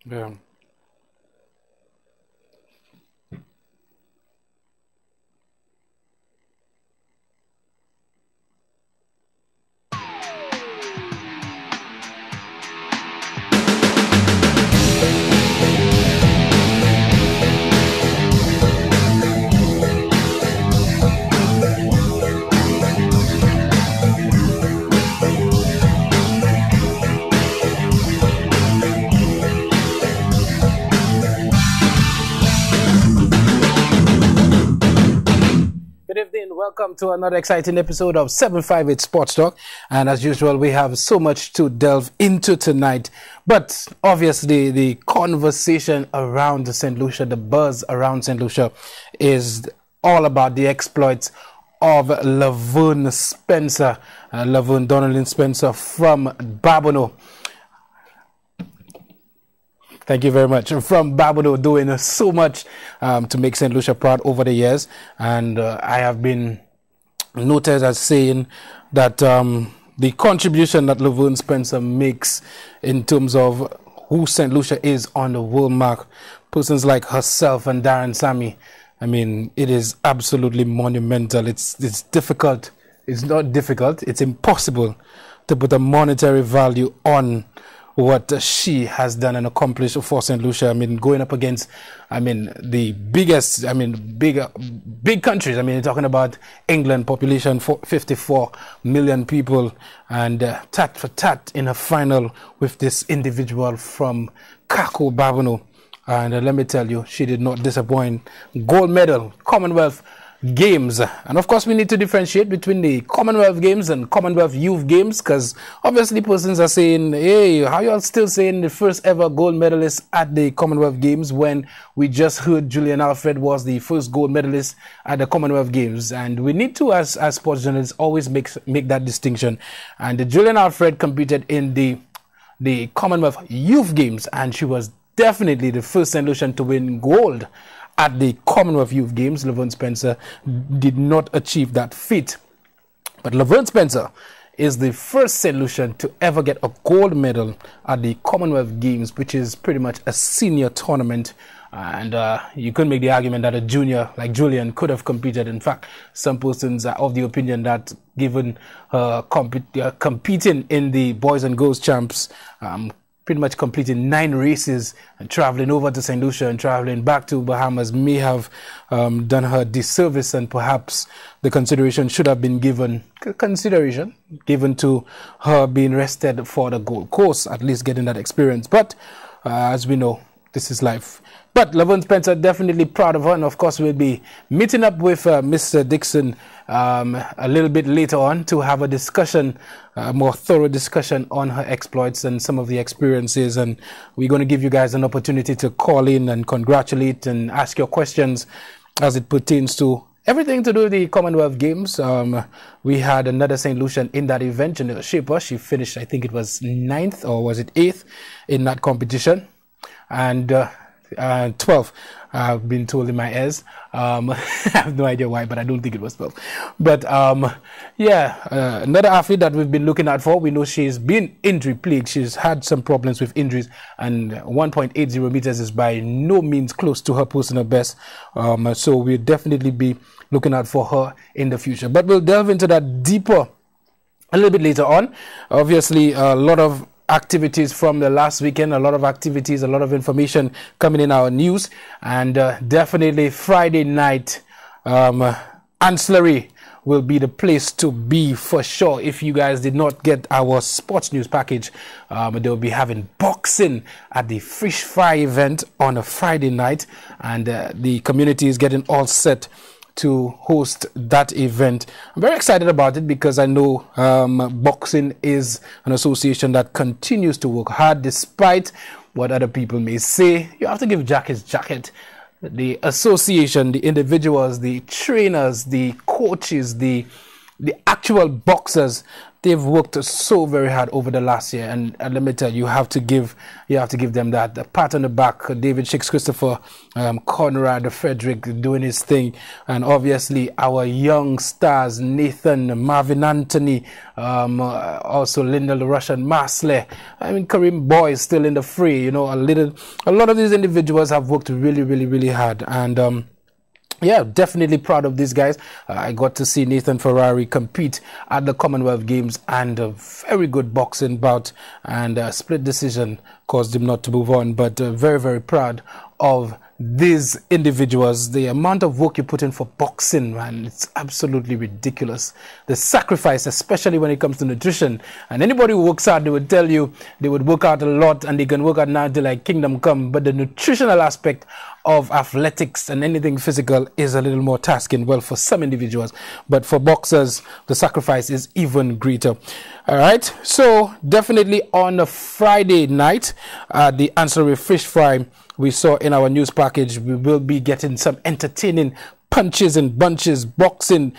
Yeah. Good evening. Welcome to another exciting episode of 758 Sports Talk. And as usual, we have so much to delve into tonight. But obviously, the conversation around St. Lucia, the buzz around St. Lucia, is all about the exploits of Laverne Spencer, Laverne Donnelly Spencer from Babonneau. Thank you very much. From Babonneau, doing so much to make St. Lucia proud over the years. And I have been noted as saying that the contribution that Laverne Spencer makes in terms of who St. Lucia is on the world map, persons like herself and Darren Sammy, I mean, it is absolutely monumental. It's difficult. It's not difficult. It's impossible to put a monetary value on what she has done and accomplished for St. Lucia. I mean, going up against, the biggest, big countries. I mean, you're talking about England, population 54 million people, and tat for tat in a final with this individual from Kako Babonneau. And let me tell you, she did not disappoint. Gold medal, Commonwealth Games. And of course, we need to differentiate between the Commonwealth Games and Commonwealth Youth Games, because obviously persons are saying, hey, how y'all still saying the first ever gold medalist at the Commonwealth Games when we just heard Julian Alfred was the first gold medalist at the Commonwealth Games? And we need to, as sports journalists, always make that distinction. And Julian Alfred competed in the Commonwealth Youth Games, and she was definitely the first St. Lucian to win gold at the Commonwealth Youth Games. Laverne Spencer did not achieve that feat. But Laverne Spencer is the first St. Lucian to ever get a gold medal at the Commonwealth Games, which is pretty much a senior tournament. And you could make the argument that a junior like Julian could have competed. In fact, some persons are of the opinion that given her competing in the boys and girls champs, pretty much completing 9 races and traveling over to St. Lucia and traveling back to Bahamas may have done her disservice, and perhaps the consideration should have been given to her being rested for the Gold Coast, at least getting that experience. But as we know, this is life. But Laverne Spencer, definitely proud of her, and of course we'll be meeting up with Mr. Dixon a little bit later on to have a discussion, a more thorough discussion on her exploits and some of the experiences. And we're going to give you guys an opportunity to call in and congratulate and ask your questions as it pertains to everything to do with the Commonwealth Games. We had another St. Lucian in that event, Janelle Shaper. She finished, I think it was 9th or was it 8th in that competition. And 12, I've been told in my ears. I have no idea why, but I don't think it was 12. But another athlete that we've been looking at for. We know she's been injury plagued. She's had some problems with injuries, and 1.80 meters is by no means close to her personal best. So we'll definitely be looking out for her in the future. But we'll delve into that deeper a little bit later on. Obviously, a lot of activities from the last weekend, a lot of information coming in our news, and definitely Friday night ancillary will be the place to be for sure. If you guys did not get our sports news package, they'll be having boxing at the Fish Fry event on a Friday night, and the community is getting all set to host that event. I'm very excited about it because I know boxing is an association that continues to work hard despite what other people may say. You have to give Jack his jacket. The association, the individuals, the trainers, the coaches, the the actual boxers, they've worked so very hard over the last year, and let me tell you, you have to give them that. The pat on the back, David Shicks, Christopher, Conrad, Frederick doing his thing, and obviously our young stars, Nathan, Marvin Anthony, also Lyndall the Russian, Masley. I mean, Kareem Boy is still in the fray. You know, a lot of these individuals have worked really hard, and yeah, definitely proud of these guys. I got to see Nathan Ferrari compete at the Commonwealth Games, and a very good boxing bout, and a split decision caused him not to move on. But very proud of these individuals. The amount of work you put in for boxing, man, it's absolutely ridiculous. The sacrifice, especially when it comes to nutrition. And anybody who works hard, they would tell you they would work out a lot, and they can work out now till like kingdom come. But the nutritional aspect of athletics and anything physical is a little more tasking, well, for some individuals, but for boxers the sacrifice is even greater. All right, so definitely on a Friday night, the ancillary fish fry we saw in our news package, we will be getting some entertaining punches and bunches boxing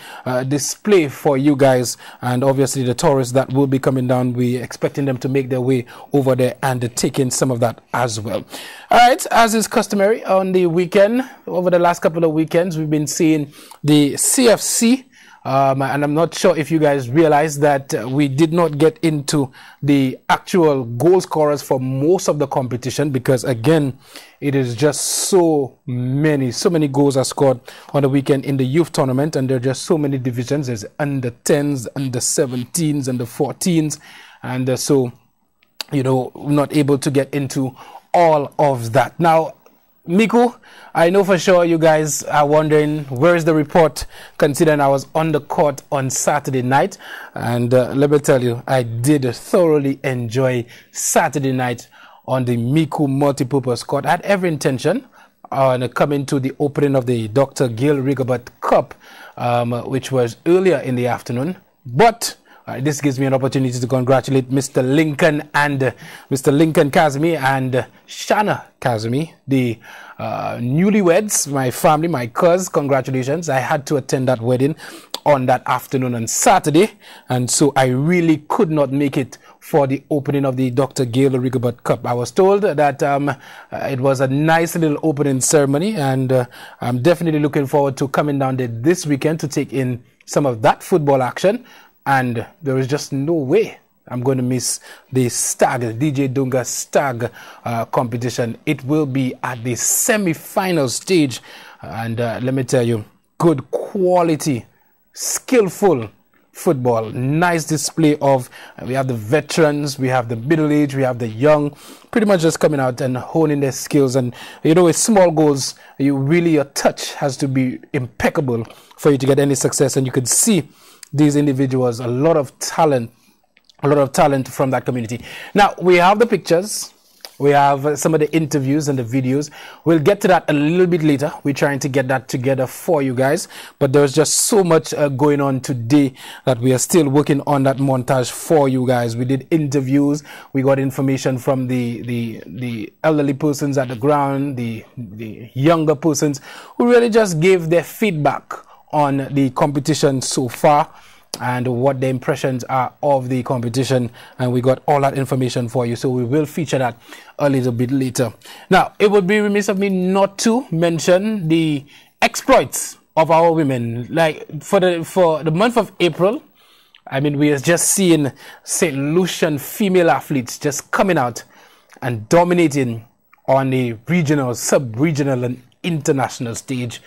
display for you guys, and obviously the tourists that will be coming down, we expecting them to make their way over there and take in some of that as well. All right, as is customary on the weekend, over the last couple of weekends, we've been seeing the CFC. And I'm not sure if you guys realize that we did not get into the actual goal scorers for most of the competition, because again, it is just so many goals are scored on the weekend in the youth tournament, and there are just so many divisions. There's under 10s, under 17s, under 14s, and so, you know, we're not able to get into all of that. Now, Miku, I know for sure you guys are wondering where is the report, considering I was on the court on Saturday night, and let me tell you, I did thoroughly enjoy Saturday night on the Miku multipurpose court. I had every intention on coming to the opening of the Dr. Gil Rigobert Cup, which was earlier in the afternoon, but this gives me an opportunity to congratulate Mr. Lincoln Kazmi and Shana Kazmi, the newlyweds, my family, my cousins. Congratulations. I had to attend that wedding on that afternoon on Saturday, and so I really could not make it for the opening of the Dr. Gil Rigobert Cup. I was told that it was a nice little opening ceremony, and I'm definitely looking forward to coming down there this weekend to take in some of that football action. And there is just no way I'm going to miss the Stag, the DJ Dunga Stag competition. It will be at the semi-final stage. And let me tell you, good quality, skillful football. Nice display of, we have the veterans, we have the middle age, we have the young, pretty much just coming out and honing their skills. And, you know, with small goals, your touch has to be impeccable for you to get any success. And you can see these individuals, a lot of talent from that community. Now, we have the pictures, we have some of the interviews and the videos. We'll get to that a little bit later. We're trying to get that together for you guys, but there's just so much going on today that we are still working on that montage for you guys. We did interviews, we got information from the elderly persons at the ground, the younger persons who really just gave their feedback on the competition so far and what the impressions are of the competition, and we got all that information for you, so we will feature that a little bit later. Now, it would be remiss of me not to mention the exploits of our women. Like for the month of April, I mean, we are just seeing St. Lucian female athletes just coming out and dominating on the regional, sub-regional and international stage.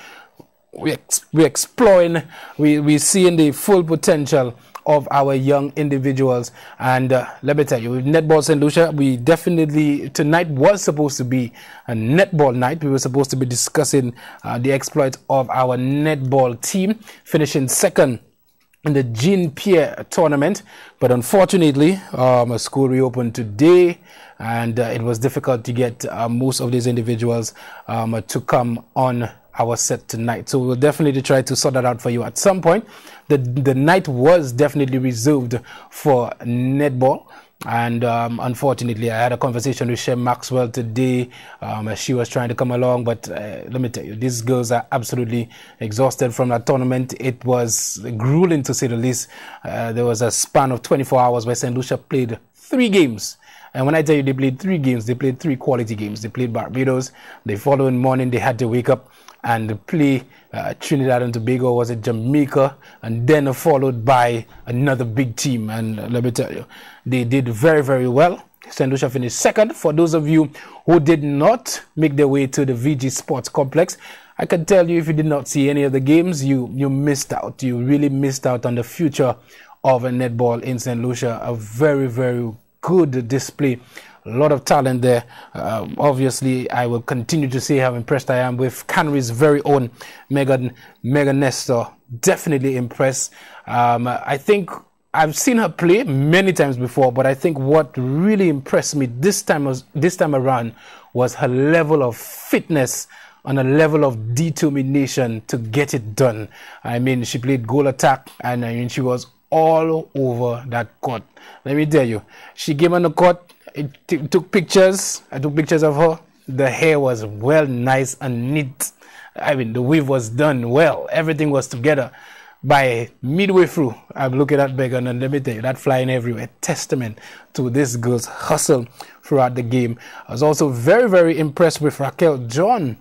We're exploring, we're seeing the full potential of our young individuals. And let me tell you, with Netball St. Lucia, we definitely, tonight was supposed to be a netball night. We were supposed to be discussing the exploits of our netball team, finishing second in the Jean Pierre tournament. But unfortunately, a school reopened today, and it was difficult to get most of these individuals to come on our set tonight. So we'll definitely try to sort that out for you at some point. The night was definitely reserved for netball, And unfortunately, I had a conversation with Shem Maxwell today. She was trying to come along, but let me tell you, these girls are absolutely exhausted from that tournament. It was grueling, to say the least. There was a span of 24 hours where St. Lucia played 3 games. And when I tell you they played 3 games, they played 3 quality games. They played Barbados. The following morning, they had to wake up and play Trinidad and Tobago, was it Jamaica, and then followed by another big team. And let me tell you, they did very, very well. St. Lucia finished second. For those of you who did not make their way to the VG Sports Complex, I can tell you, if you did not see any of the games, you missed out. You really missed out on the future of a netball in St. Lucia. A very, very good display. A lot of talent there. Obviously, I will continue to say how impressed I am with Canry's very own Megan Nestor. Definitely impressed. I think I've seen her play many times before, but I think what really impressed me this time around was her level of fitness and a level of determination to get it done. I mean, she played goal attack, and I mean, she was all over that court. Let me tell you, she came on the court. Took pictures. I took pictures of her. The hair was well, nice and neat. I mean, the weave was done well. Everything was together. By midway through, I'm looking at Megan, and let me tell you, that flying everywhere. Testament to this girl's hustle throughout the game. I was also very, very impressed with Raquel John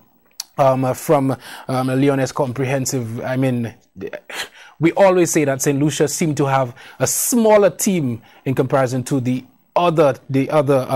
from Leones Comprehensive. I mean, we always say that St. Lucia seemed to have a smaller team in comparison to the other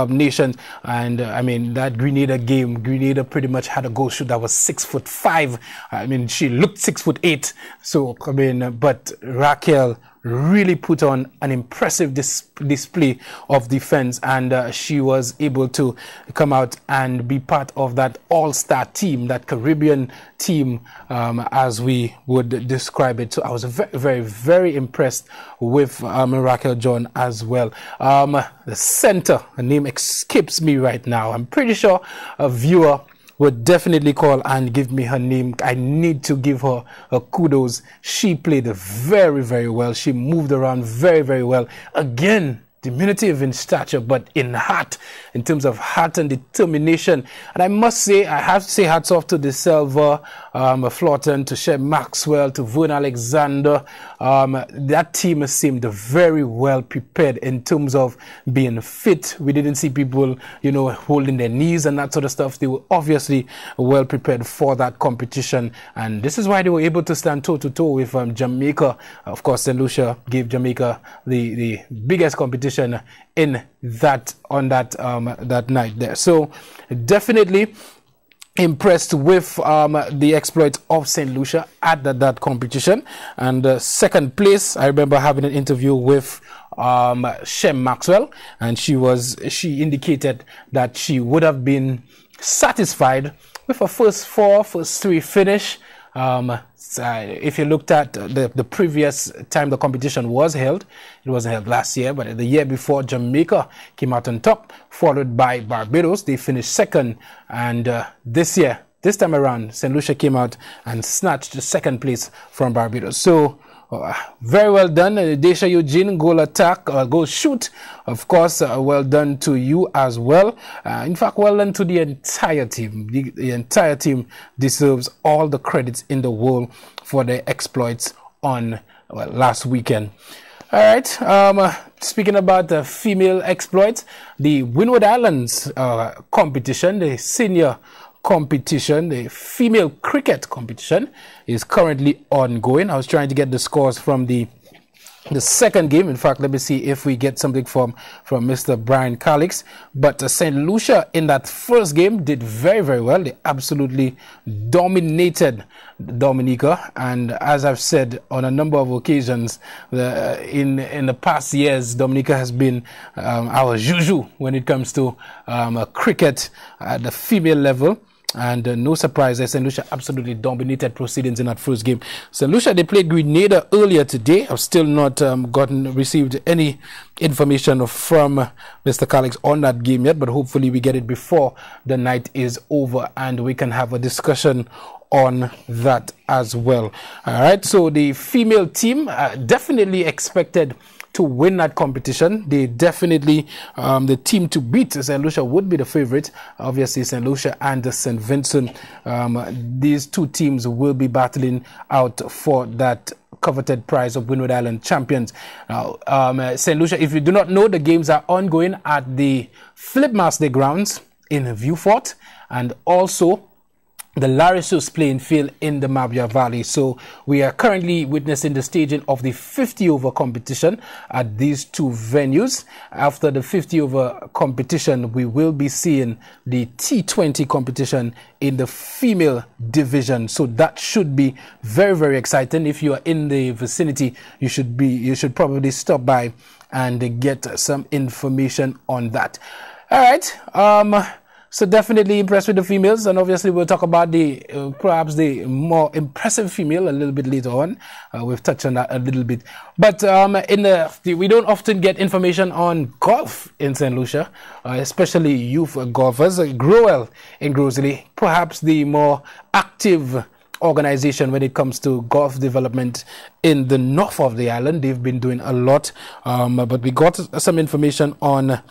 nations, and I mean, that Grenada game, Grenada pretty much had a goal shoot that was 6'5". I mean, she looked 6'8". So I mean, but Raquel really put on an impressive display of defense, and she was able to come out and be part of that all-star team, that Caribbean team, as we would describe it. So I was very, very, very impressed with Raquel John as well. The center, her name escapes me right now. I'm pretty sure a viewer would definitely call and give me her name. I need to give her a kudos. She played very, very well. She moved around very, very well. Again, diminutive in stature, but in heart, in terms of heart and determination. And I must say, I have to say hats off to De Silva, Florton, to Shem Maxwell, to Vern Alexander. That team seemed very well prepared in terms of being fit. We didn't see people, you know, holding their knees and that sort of stuff. They were obviously well prepared for that competition. And this is why they were able to stand toe-to-toe with Jamaica. Of course, St. Lucia gave Jamaica the biggest competition in that that night there. So definitely impressed with the exploits of St. Lucia at that competition. And second place, I remember having an interview with Shem Maxwell, and she indicated that she would have been satisfied with a first 3 finish. If you looked at the previous time the competition was held, it wasn't held last year, but the year before, Jamaica came out on top, followed by Barbados. They finished second, and this time around, St. Lucia came out and snatched the second place from Barbados. So very well done, Desha Eugene, goal attack, goal shoot. Of course, well done to you as well. In fact, well done to the entire team. The entire team deserves all the credits in the world for their exploits on last weekend. All right. Speaking about the female exploits, the Windward Islands competition, the senior competition, the female cricket competition, is currently ongoing. I was trying to get the scores from the second game. In fact, let me see if we get something from Mr. Brian Calix. But St. Lucia in that first game did very, very well. They absolutely dominated Dominica, and as I've said on a number of occasions, in the past years, Dominica has been our juju when it comes to cricket at the female level. And no surprise, St. Lucia absolutely dominated proceedings in that first game. St. Lucia, they played Grenada earlier today. I've still not received any information from Mr. Calix on that game yet, but hopefully we get it before the night is over and we can have a discussion on that as well. All right, so the female team definitely expected to win that competition. They definitely, the team to beat, St. Lucia would be the favorite. Obviously, St. Lucia and St. Vincent, these two teams will be battling out for that coveted prize of Windward Island champions. Now, St. Lucia, if you do not know, the games are ongoing at the Flipmaster grounds in Viewfort, and also the Larissos playing field in the Mabia Valley. So we are currently witnessing the staging of the 50 over competition at these two venues. After the 50 over competition, we will be seeing the T20 competition in the female division. So that should be very, very exciting. If you are in the vicinity, you should probably stop by and get some information on that. All right. So definitely impressed with the females, and obviously we'll talk about the perhaps the more impressive female a little bit later on. We've touched on that a little bit, but we don't often get information on golf in St. Lucia, especially youth golfers. Growell in Grosley, perhaps the more active organization when it comes to golf development in the north of the island. They've been doing a lot, but we got some information on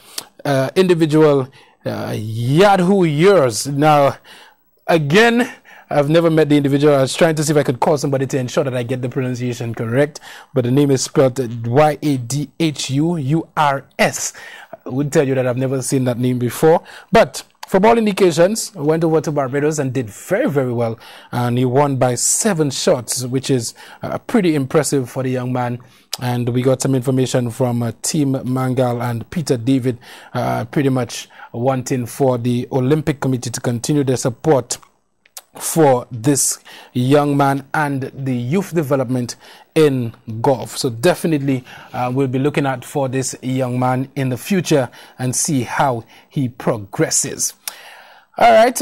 individual Yahoo years. Now, again, I've never met the individual. I was trying to see if I could call somebody to ensure that I get the pronunciation correct, but the name is spelled Yadhurus. I would tell you that I've never seen that name before, but football indications, went over to Barbados and did very, very well, and he won by 7 shots, which is pretty impressive for the young man. And we got some information from Team Mangal and Peter David, pretty much wanting for the Olympic Committee to continue their support for this young man and the youth development in golf. So definitely we'll be looking out for this young man in the future and see how he progresses. All right,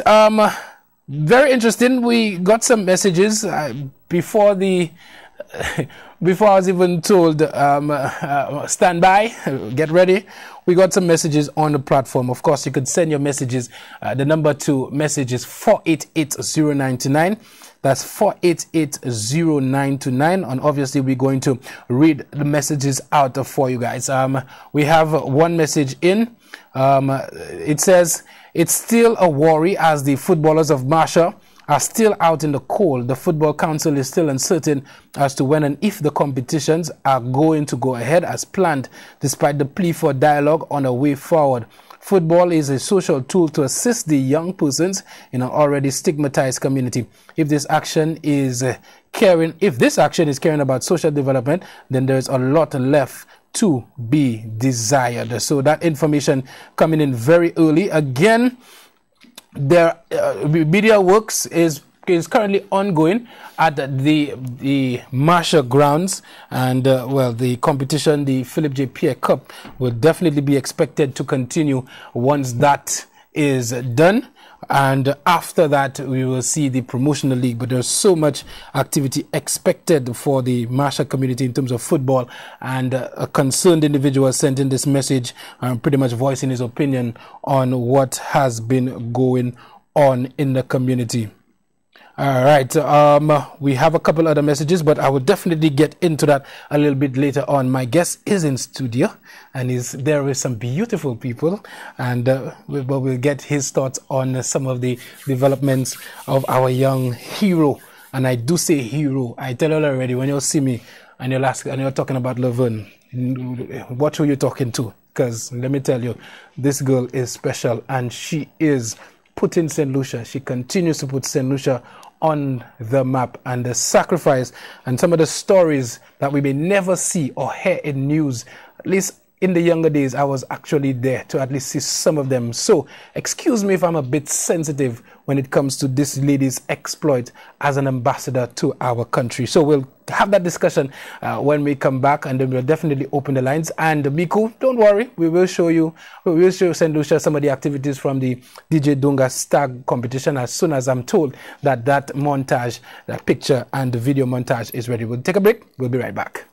very interesting. We got some messages before the before I was even told stand by, get ready. We got some messages on the platform. Of course, you could send your messages. The number to message is 4880929. That's 4880929. And obviously, we're going to read the messages out for you guys. We have one message in. It says, it's still a worry as the footballers of Marshall are still out in the cold. The Football Council is still uncertain as to when and if the competitions are going to go ahead as planned, despite the plea for dialogue on a way forward. Football is a social tool to assist the young persons in an already stigmatized community. If this action is caring about social development, then there's a lot left to be desired. So that information coming in very early. Again, their media works is currently ongoing at the Marshall grounds, and well, the competition, the Philip J. Pierre Cup, will definitely be expected to continue once that is done. And after that, we will see the promotional league. But there's so much activity expected for the Marshall community in terms of football. And a concerned individual sent in this message, pretty much voicing his opinion on what has been going on in the community. All right, we have a couple other messages, but I will definitely get into that a little bit later on. My guest is in studio and is there with some beautiful people, and we'll get his thoughts on some of the developments of our young hero. And I do say hero. I tell you already, when you see me and you're talking about Laverne, watch who you're talking to, because let me tell you, this girl is special, and she is putting St. Lucia. She continues to put St. Lucia on the map, and the sacrifice and some of the stories that we may never see or hear in news, at least in the younger days, I was actually there to at least see some of them. So excuse me if I'm a bit sensitive when it comes to this lady's exploit as an ambassador to our country. So we'll have that discussion when we come back, and then we'll definitely open the lines. And Miku, don't worry, we will show St. Lucia some of the activities from the DJ Dunga Stag competition as soon as I'm told that montage, that picture and the video montage is ready. We'll take a break. We'll be right back.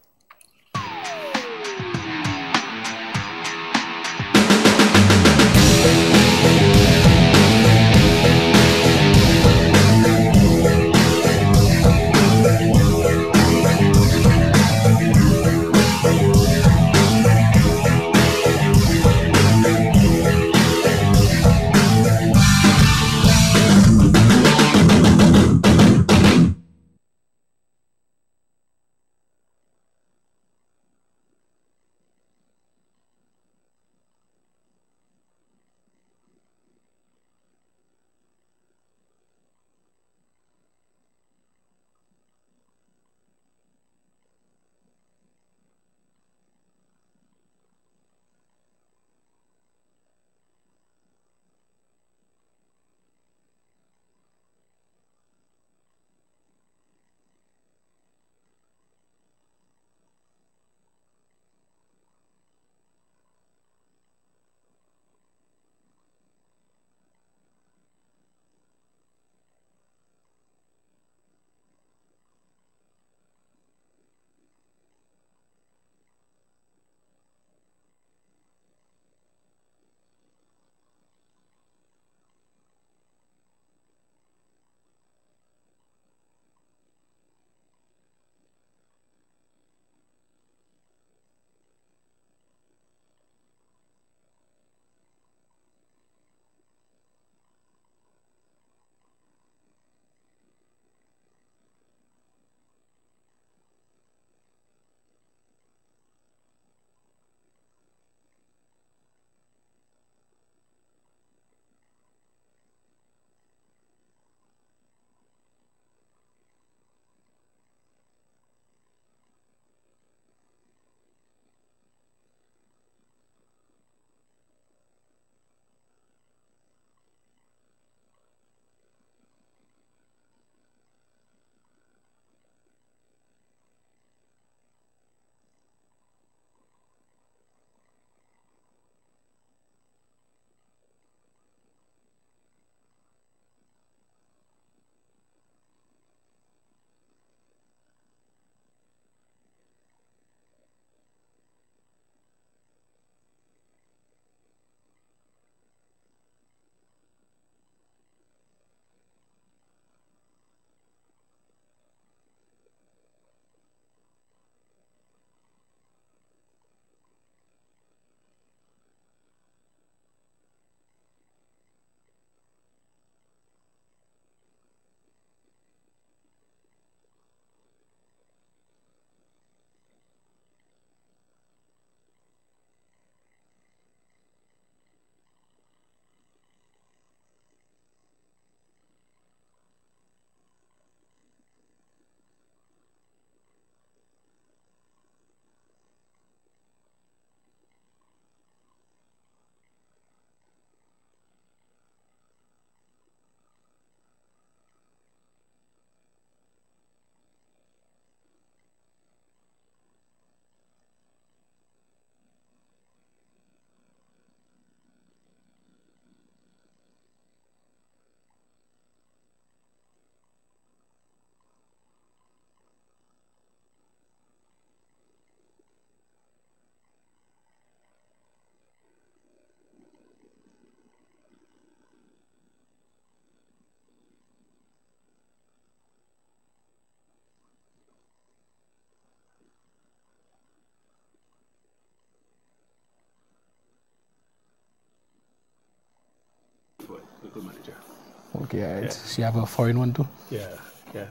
Okay, all right. She have a foreign one too? Yeah.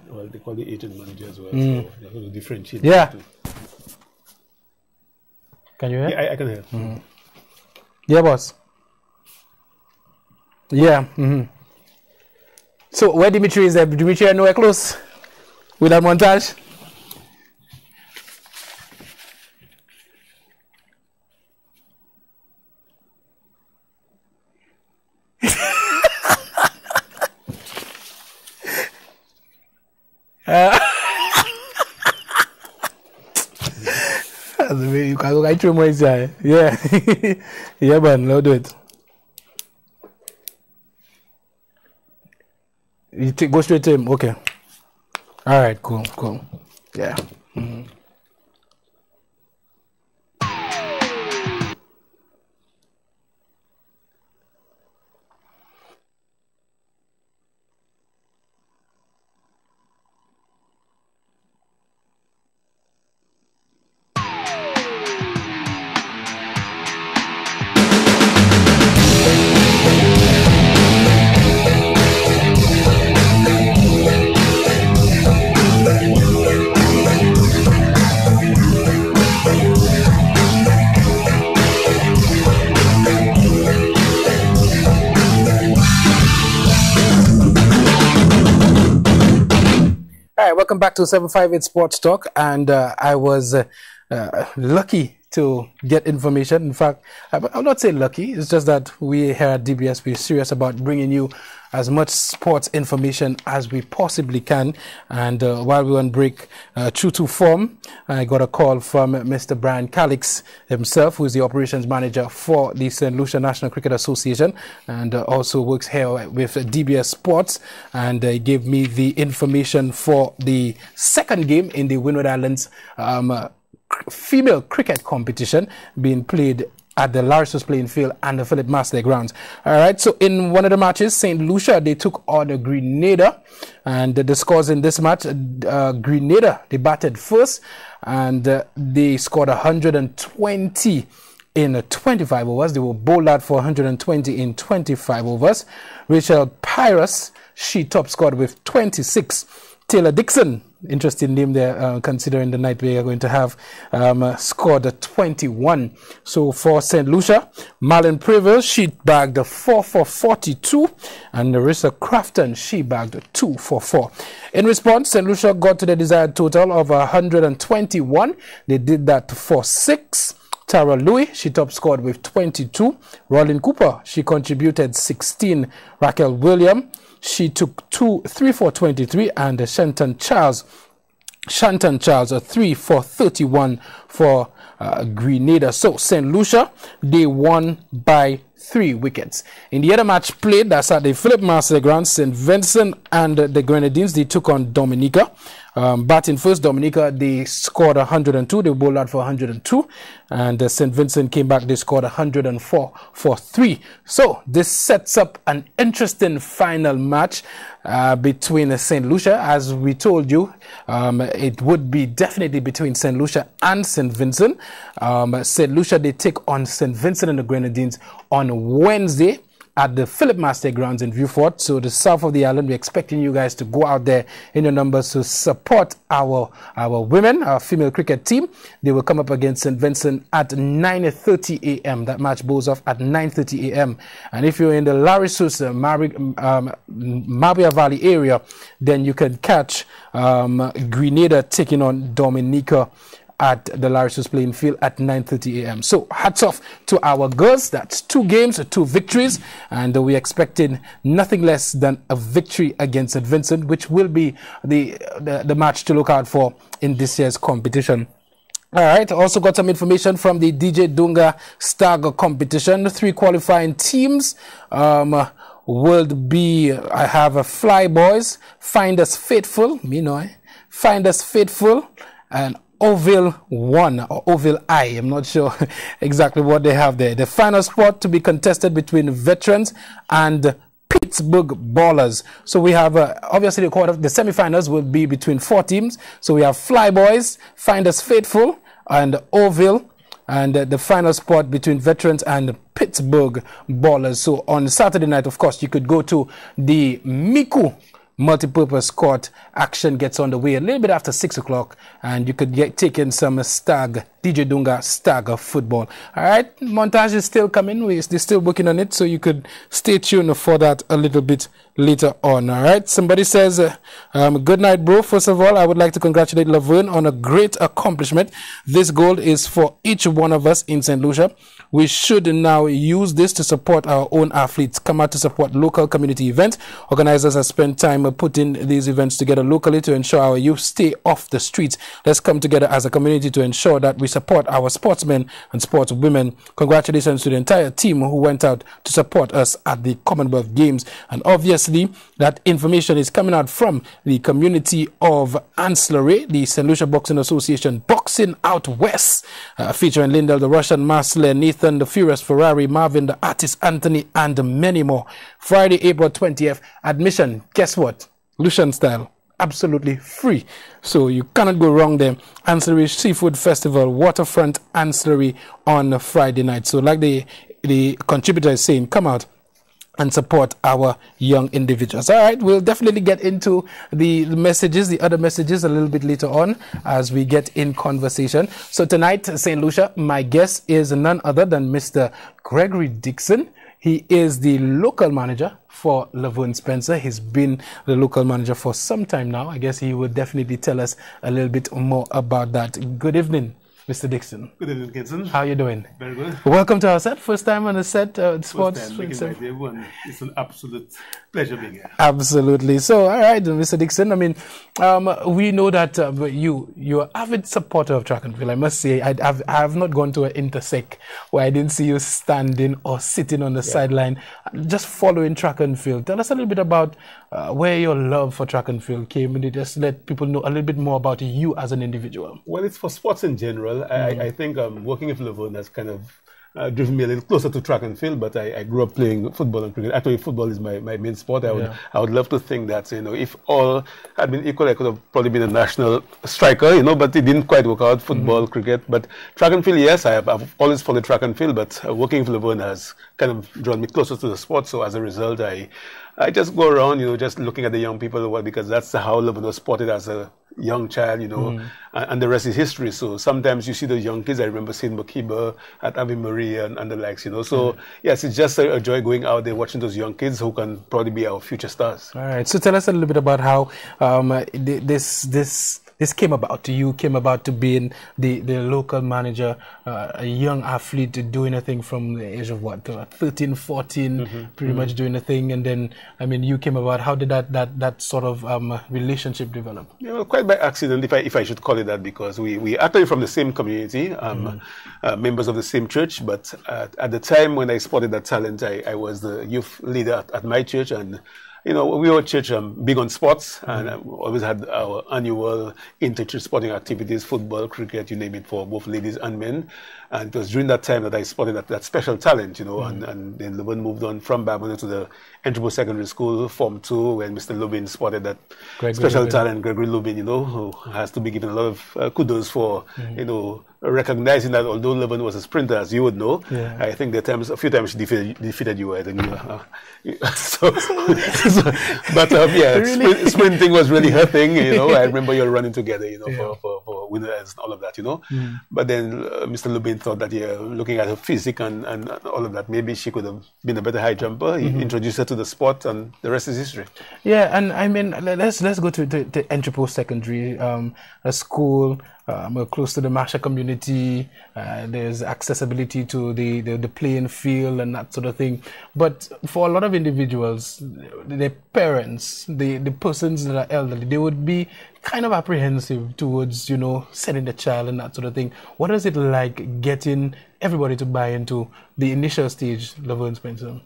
Well, they call the agent manager as well, so they're going to differentiate. Yeah. Can you hear? Yeah, I can hear. Yeah, boss. Yeah. So where Dimitri is there? Dimitri and nowhere close with that montage? You can go through more inside. Yeah. Yeah, man, let's do it. You go straight to him. Okay. All right, cool. Yeah. Welcome back to 758 Sports Talk, and I was lucky to get information. In fact, I'm not saying lucky, it's just that we here at DBS, we're serious about bringing you as much sports information as we possibly can. And while we were on break, true to form, I got a call from Mr. Brian Calix himself, who is the operations manager for the St. Lucia National Cricket Association, and also works here with DBS Sports. And he gave me the information for the second game in the Windward Islands female cricket competition being played at the Larissos playing field and the Philip Master grounds. All right, so in one of the matches, St. Lucia, they took on Grenada, and the scores in this match, Grenada, they batted first, and they scored 120 in 25 overs. They were bowled out for 120 in 25 overs. Rachel Pyrus, she top scored with 26. Taylor Dixon, interesting name there, considering the night we are going to have, scored 21. So for St. Lucia, Marlon Prevel, she bagged 4 for 42, and Narissa Crafton, she bagged 2 for 4. In response, St. Lucia got to the desired total of 121. They did that for 6. Tara Louis, she top scored with 22. Rollin Cooper, she contributed 16. Raquel William, she took 3 for 23, and Shanton Charles, a 3 for 31 for Grenada. So St. Lucia, they won by 3 wickets. In the other match played, that's at the Philip Master ground, St. Vincent and the Grenadines, they took on Dominica. Batting first, Dominica, they scored 102. They bowled out for 102. And St. Vincent came back, they scored 104 for 3. So this sets up an interesting final match between St. Lucia. As we told you, it would be definitely between St. Lucia and St. Vincent. St. Lucia, they take on St. Vincent and the Grenadines on Wednesday at the Philip Master grounds in Vieux-Fort. So the south of the island, we're expecting you guys to go out there in your numbers to support our women, our female cricket team. They will come up against St. Vincent at 9:30 a.m. That match goes off at 9:30 a.m. And if you're in the Larissos, Mabia Valley area, then you can catch Grenada taking on Dominica at the Larissos playing field at 9:30 a.m. So hats off to our girls. That's 2 games, 2 victories, and we're expecting nothing less than a victory against St. Vincent, which will be the match to look out for in this year's competition. All right, also got some information from the DJ Dunga Stagger competition. 3 qualifying teams would be, I have a Fly Boys, Find Us Faithful, Find Us Faithful, and Oville 1 or Oville I. I'm not sure exactly what they have there. The final spot to be contested between Veterans and Pittsburgh Ballers. So we have obviously the semi-finals will be between 4 teams. So we have Fly Boys, Find Us Faithful, and Oville and the final spot between Veterans and Pittsburgh Ballers. So on Saturday night, of course, you could go to the Miku multi-purpose court. Action gets underway a little bit after 6 o'clock, and you could take in some DJ Dunga stag football. All right, montage is still coming. They're still working on it, so you could stay tuned for that a little bit later on. All right, somebody says, good night, bro. First of all, I would like to congratulate Laverne on a great accomplishment. This goal is for each one of us in St. Lucia. We should now use this to support our own athletes. Come out to support local community events. Organizers have spent time putting these events together locally to ensure our youth stay off the streets. Let's come together as a community to ensure that we support our sportsmen and sportswomen. Congratulations to the entire team who went out to support us at the Commonwealth Games. And obviously, that information is coming out from the community of Ancillary, the St. Lucia Boxing Association, Boxing Out West, featuring Lindell, the Russian Marcel, Nathan, the Furious Ferrari, Marvin, the artist Anthony, and many more. Friday, April 20th, admission, guess what? Lucian style, absolutely free. So you cannot go wrong there. Ancillary Seafood Festival, Waterfront Ancillary on Friday night. So like the contributor is saying, come out and support our young individuals. All right, we'll definitely get into the messages, the other messages a little bit later on as we get in conversation. So tonight, St. Lucia, my guest is none other than Mr. Gregory Dixon. He is the local manager for Laverne Spencer. He's been the local manager for some time now. I guess he will definitely tell us a little bit more about that. Good evening, Mr. Dixon. Good evening, Gibson. How are you doing? Very good. Welcome to our set. First time on the set, sports. First time, everyone. It's an absolute pleasure being here. Absolutely. So, all right, Mr. Dixon. I mean, we know that you're an avid supporter of track and field. I must say, I have not gone to an intersect where I didn't see you standing or sitting on the sideline, just following track and field. Tell us a little bit about where your love for track and field came, and just let people know a little bit more about you as an individual. Well, it's for sports in general. I think working with Laverne has kind of driven me a little closer to track and field, but I grew up playing football and cricket. Actually, football is my main sport. I would love to think that, if all had been equal, I could have probably been a national striker, but it didn't quite work out, football, cricket. But track and field, yes, I've always followed track and field, but working with Laverne has kind of drawn me closer to the sport. So as a result, I just go around, just looking at the young people, because that's how Laverne was spotted as a young child, and the rest is history. So sometimes you see those young kids. I remember seeing Makiba at Ave Maria and the likes, So yes, it's just a joy going out there watching those young kids who can probably be our future stars. All right. So tell us a little bit about how this came about. You came about to being the local manager, a young athlete doing a thing from the age of 13, 14, pretty much doing a thing. And then, I mean, you came about. How did that sort of relationship develop? Yeah, well, quite by accident, if I should call it that, because we actually from the same community, members of the same church. But at the time when I spotted that talent, I was the youth leader at my church, and we were a church big on sports, and always had our annual inter-church sporting activities, football, cricket, you name it, for both ladies and men. And it was during that time that I spotted that special talent, and then Laverne moved on from Babylon to the Entrepot Secondary School, Form 2, when Mr. Lubin spotted that special talent, Gregory Lubin, who has to be given a lot of kudos for, recognizing that although Laverne was a sprinter, as you would know, I think a few times she defeated you, I think. But sprinting was really her thing, I remember you were running together, for winners and all of that, But then Mr. Lubin thought that, looking at her physique and all of that, maybe she could have been a better high jumper. He introduced her to the sport, and the rest is history. Yeah, and I mean, let's go to the Entrepot Secondary, a school close to the Masha community. There's accessibility to the playing field and that sort of thing. But for a lot of individuals, their parents, the persons that are elderly, they would be kind of apprehensive towards, sending the child and that sort of thing. What is it like getting everybody to buy into the initial stage, Laverne Spencer?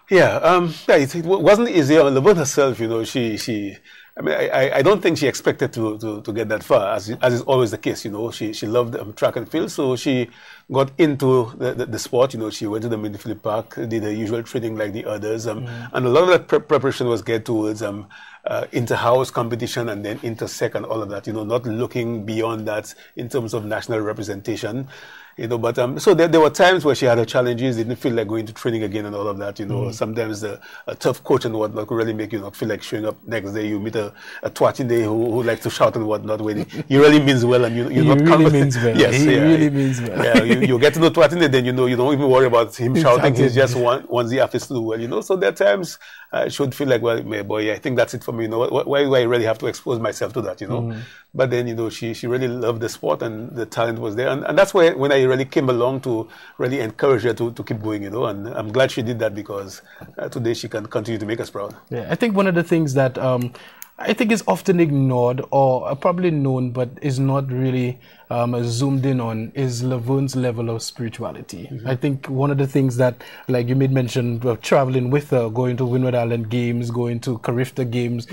Yeah, it wasn't easy. Laverne herself, I don't think she expected to get that far, as is always the case. She loved track and field, so she got into the sport. She went to the Midfield Park, did the usual training like the others, and a lot of that preparation was geared towards inter-house competition and then inter-sec and all of that. Not looking beyond that in terms of national representation. But so there were times where she had her challenges, didn't feel like going to training again and all of that, Sometimes a tough coach and whatnot could really make you not feel like showing up next day. You meet a twat in there who likes to shout and whatnot when he really means well and you're not really means well. Yes, he really means well. Yeah, you get to know twat in there, then you don't even worry about him shouting. He's just once he has to do well, So there are times I should feel like, well, my boy, I think that's it for me. Why do I really have to expose myself to that, But then, she really loved the sport and the talent was there. And that's when I really came along to really encourage her to keep going, And I'm glad she did that because today she can continue to make us proud. Yeah, I think one of the things that I think is often ignored or probably known but is not really zoomed in on is Lavonne's level of spirituality. I think one of the things that, like you made mention of traveling with her, going to Windward Island Games, going to Carifta Games,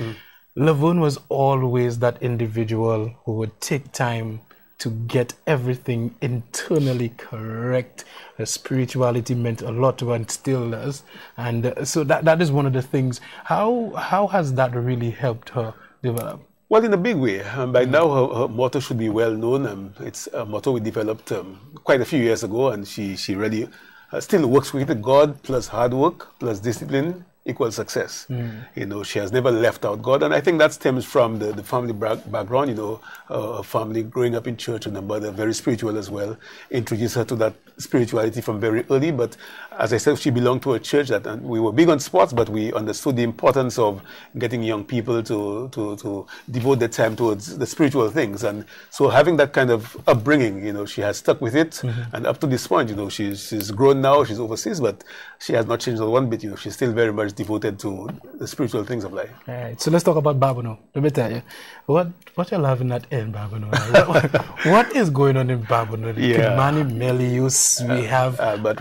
Lavonne was always that individual who would take time to get everything internally correct. Her spirituality meant a lot to her and still does. And so that is one of the things. How has that really helped her develop? Well, in a big way. By now, her motto should be well known. It's a motto we developed quite a few years ago, and she really still works with it. God plus hard work plus discipline equals success. She has never left out God, and I think that stems from the family background. Her family growing up in church, and her mother very spiritual as well, introduced her to that spirituality from very early. But as I said, she belonged to a church and we were big on sports, but we understood the importance of getting young people to devote their time towards the spiritual things. And so having that kind of upbringing, she has stuck with it, and up to this point, she's grown now, she's overseas, but she has not changed one bit. She's still very much devoted to the spiritual things of life. All right, so let's talk about Babonneau. Let me tell you, what you're loving at in Babonneau? What is going on in Babonneau? Kimani Melius, we have Albert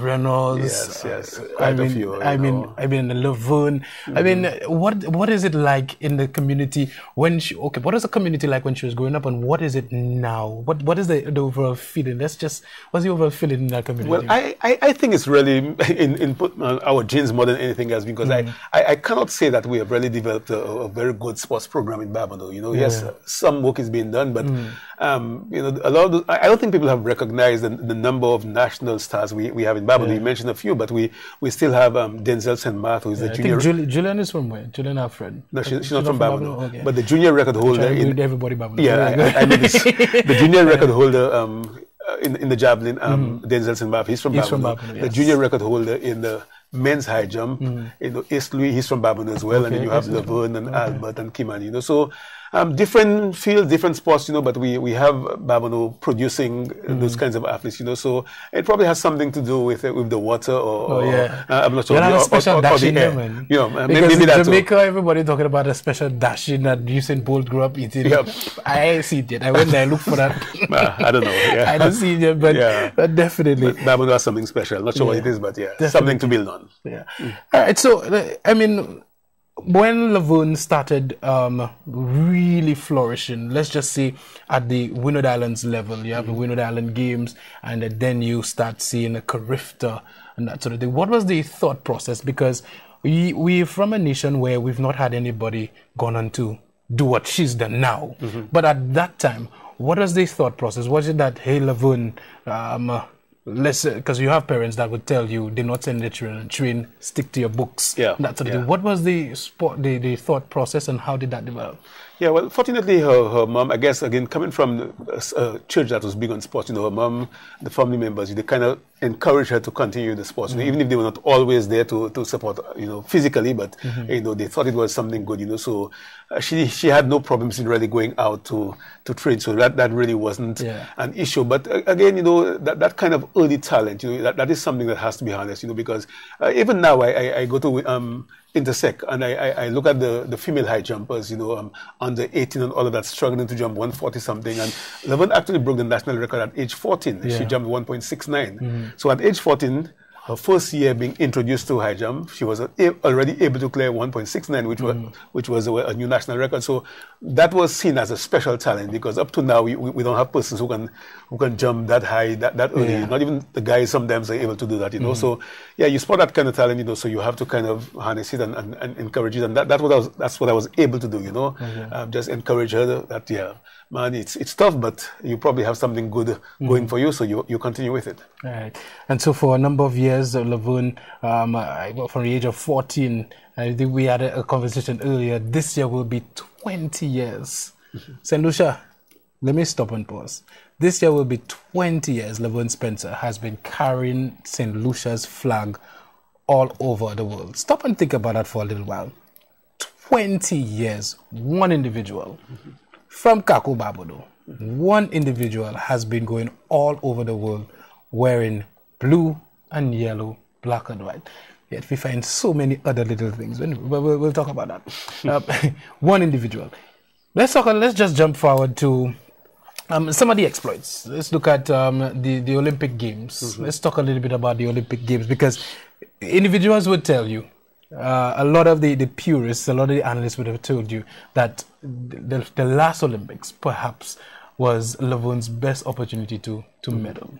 Reynolds. Yes, I mean, Lavonne. I mean, what is it like in the community when she? Okay, what is the community like when she was growing up, and what is it now? What is the overall feeling? What's the overall feeling in that community? Well, I think it's really in our genes more than anything else, because I cannot say that we have really developed a very good sports program in Babonneau. Yes, some work is being done, but a lot of I don't think people have recognized the number of national stars we have in Babonneau. You mentioned a few, but we still have Denzel St. Martha, who is the junior. I think Julian is from where? Julian Alfred. No, she's not from Babonneau. Okay. But the junior record holder everybody Babonneau. Yeah, I mean the junior record holder in the javelin, Denzel St. Martha, he's from Babonneau. The junior record holder in the men's high jump, East Louis, he's from Babonneau as well, and then you have Lavonne and Albert and Kimani, so different fields, different sports, but we have Babonneau producing those kinds of athletes, so it probably has something to do with the water or I'm not sure. You have a special dashing there, man. Maybe in that Jamaica, everybody talking about a special dashing that Usain Bolt grew up eating. Yep. I see it yet. I went there, I looked for that. I don't know. Yeah. I don't see it yet, but definitely. But Babonneau has something special. Not sure what it is, but something to build on. Yeah. All right. So, I mean, when Lavonne started really flourishing, let's just say at the Windward Islands level, you have the Windward Island Games, and then you start seeing a Carifta and that sort of thing. What was the thought process? Because we're from a nation where we've not had anybody gone on to do what she's done now. But at that time, what was the thought process? Was it that, hey, Lavonne, because you have parents that would tell you, do not send their children, train, stick to your books, that sort of thing. What was the thought process, and how did that develop? Yeah, well, fortunately, her mom, I guess, again, coming from a church that was big on sports, her mom, the family members, they kind of encouraged her to continue the sports, even if they were not always there to support, physically, but, they thought it was something good, so she had no problems in really going out to train, so that really wasn't an issue. But again, that kind of early talent, that is something that has to be harnessed, because even now I go to Intersect and I look at the female high jumpers, under 18 and all of that, struggling to jump 140 something, and Lavonne actually broke the national record at age 14. She jumped 1.69. So at age 14, her first year being introduced to high jump, she was already able to clear 1.69, which was a new national record. So that was seen as a special talent, because up to now we don't have persons who can jump that high that early. Not even the guys sometimes are able to do that. So you spot that kind of talent. So you have to kind of harness it and encourage it, and that's what I was able to do. Just encourage her that man, it's tough, but you probably have something good going for you, so you continue with it. All right. And so for a number of years, Laverne, from the age of 14, I think we had a conversation earlier. This year will be 20 years. St. Lucia, let me stop and pause. This year will be 20 years Laverne Spencer has been carrying St. Lucia's flag all over the world. Stop and think about that for a little while. 20 years, one individual from Kaku Babodo, one individual has been going all over the world wearing blue and yellow, black and white. Yet we find so many other little things. We'll talk about that. One individual. Let's just jump forward to some of the exploits. Let's look at the Olympic Games. Let's talk a little bit about the Olympic Games, because individuals would tell you, a lot of the purists, a lot of the analysts would have told you that the last Olympics perhaps was Laverne's best opportunity to medal.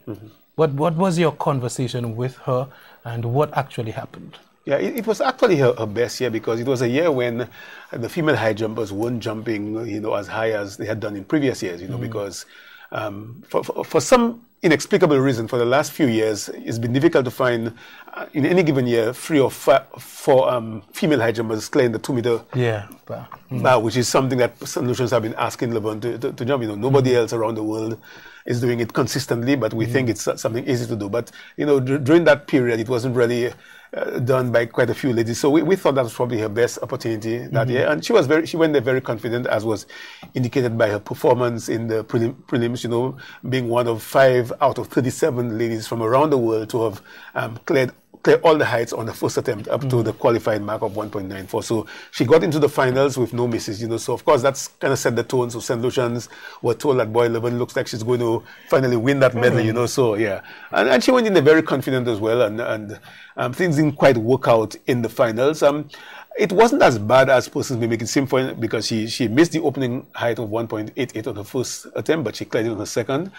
What was your conversation with her, and what actually happened? Yeah, it was actually her best year, because it was a year when the female high jumpers weren't jumping, as high as they had done in previous years, because for some inexplicable reason, for the last few years, it's been difficult to find in any given year 3 or 4 female high jumpers clearing the 2-meter bar, which is something that solutions have been asking Laverne to jump. Nobody else around the world is doing it consistently, but we think it's something easy to do. But during that period, it wasn't really done by quite a few ladies. So we thought that was probably her best opportunity that year. And she went there very confident, as was indicated by her performance in the prelims, being one of 5 out of 37 ladies from around the world to have cleared all the heights on the first attempt up to the qualified mark of 1.94. So she got into the finals with no misses, So of course that's kind of set the tone. So St. Lucians were told that, boy, Laverne looks like she's going to finally win that medal, So yeah, and she went in there very confident as well, and things didn't quite work out in the finals. It wasn't as bad as persons may make it seem, because she missed the opening height of 1.88 on her first attempt, but she cleared it on her second.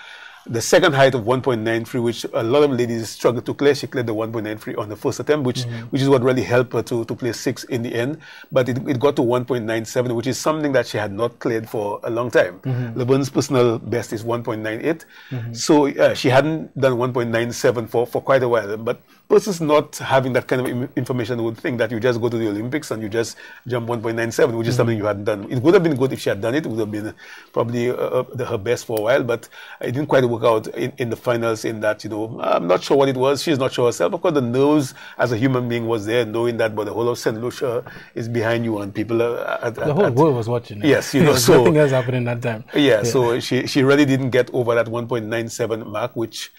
The second height of 1.93, which a lot of ladies struggled to clear, she cleared the 1.93 on the first attempt, which is what really helped her to place 6 in the end. But it got to 1.97, which is something that she had not cleared for a long time. Laverne's personal best is 1.98. So she hadn't done 1.97 for quite a while. But persons not having that kind of information would think that you just go to the Olympics and you just jump 1.97, which is something you hadn't done. It would have been good if she had done it. It would have been probably her best for a while, but it didn't quite work out in the finals, in that, I'm not sure what it was. She's not sure herself. Of course, the nerves as a human being was there, knowing that, but the whole of St. Lucia is behind you, and people the whole world was watching it. Yes, so nothing else happening that time. Yeah, so she really didn't get over that 1.97 mark, which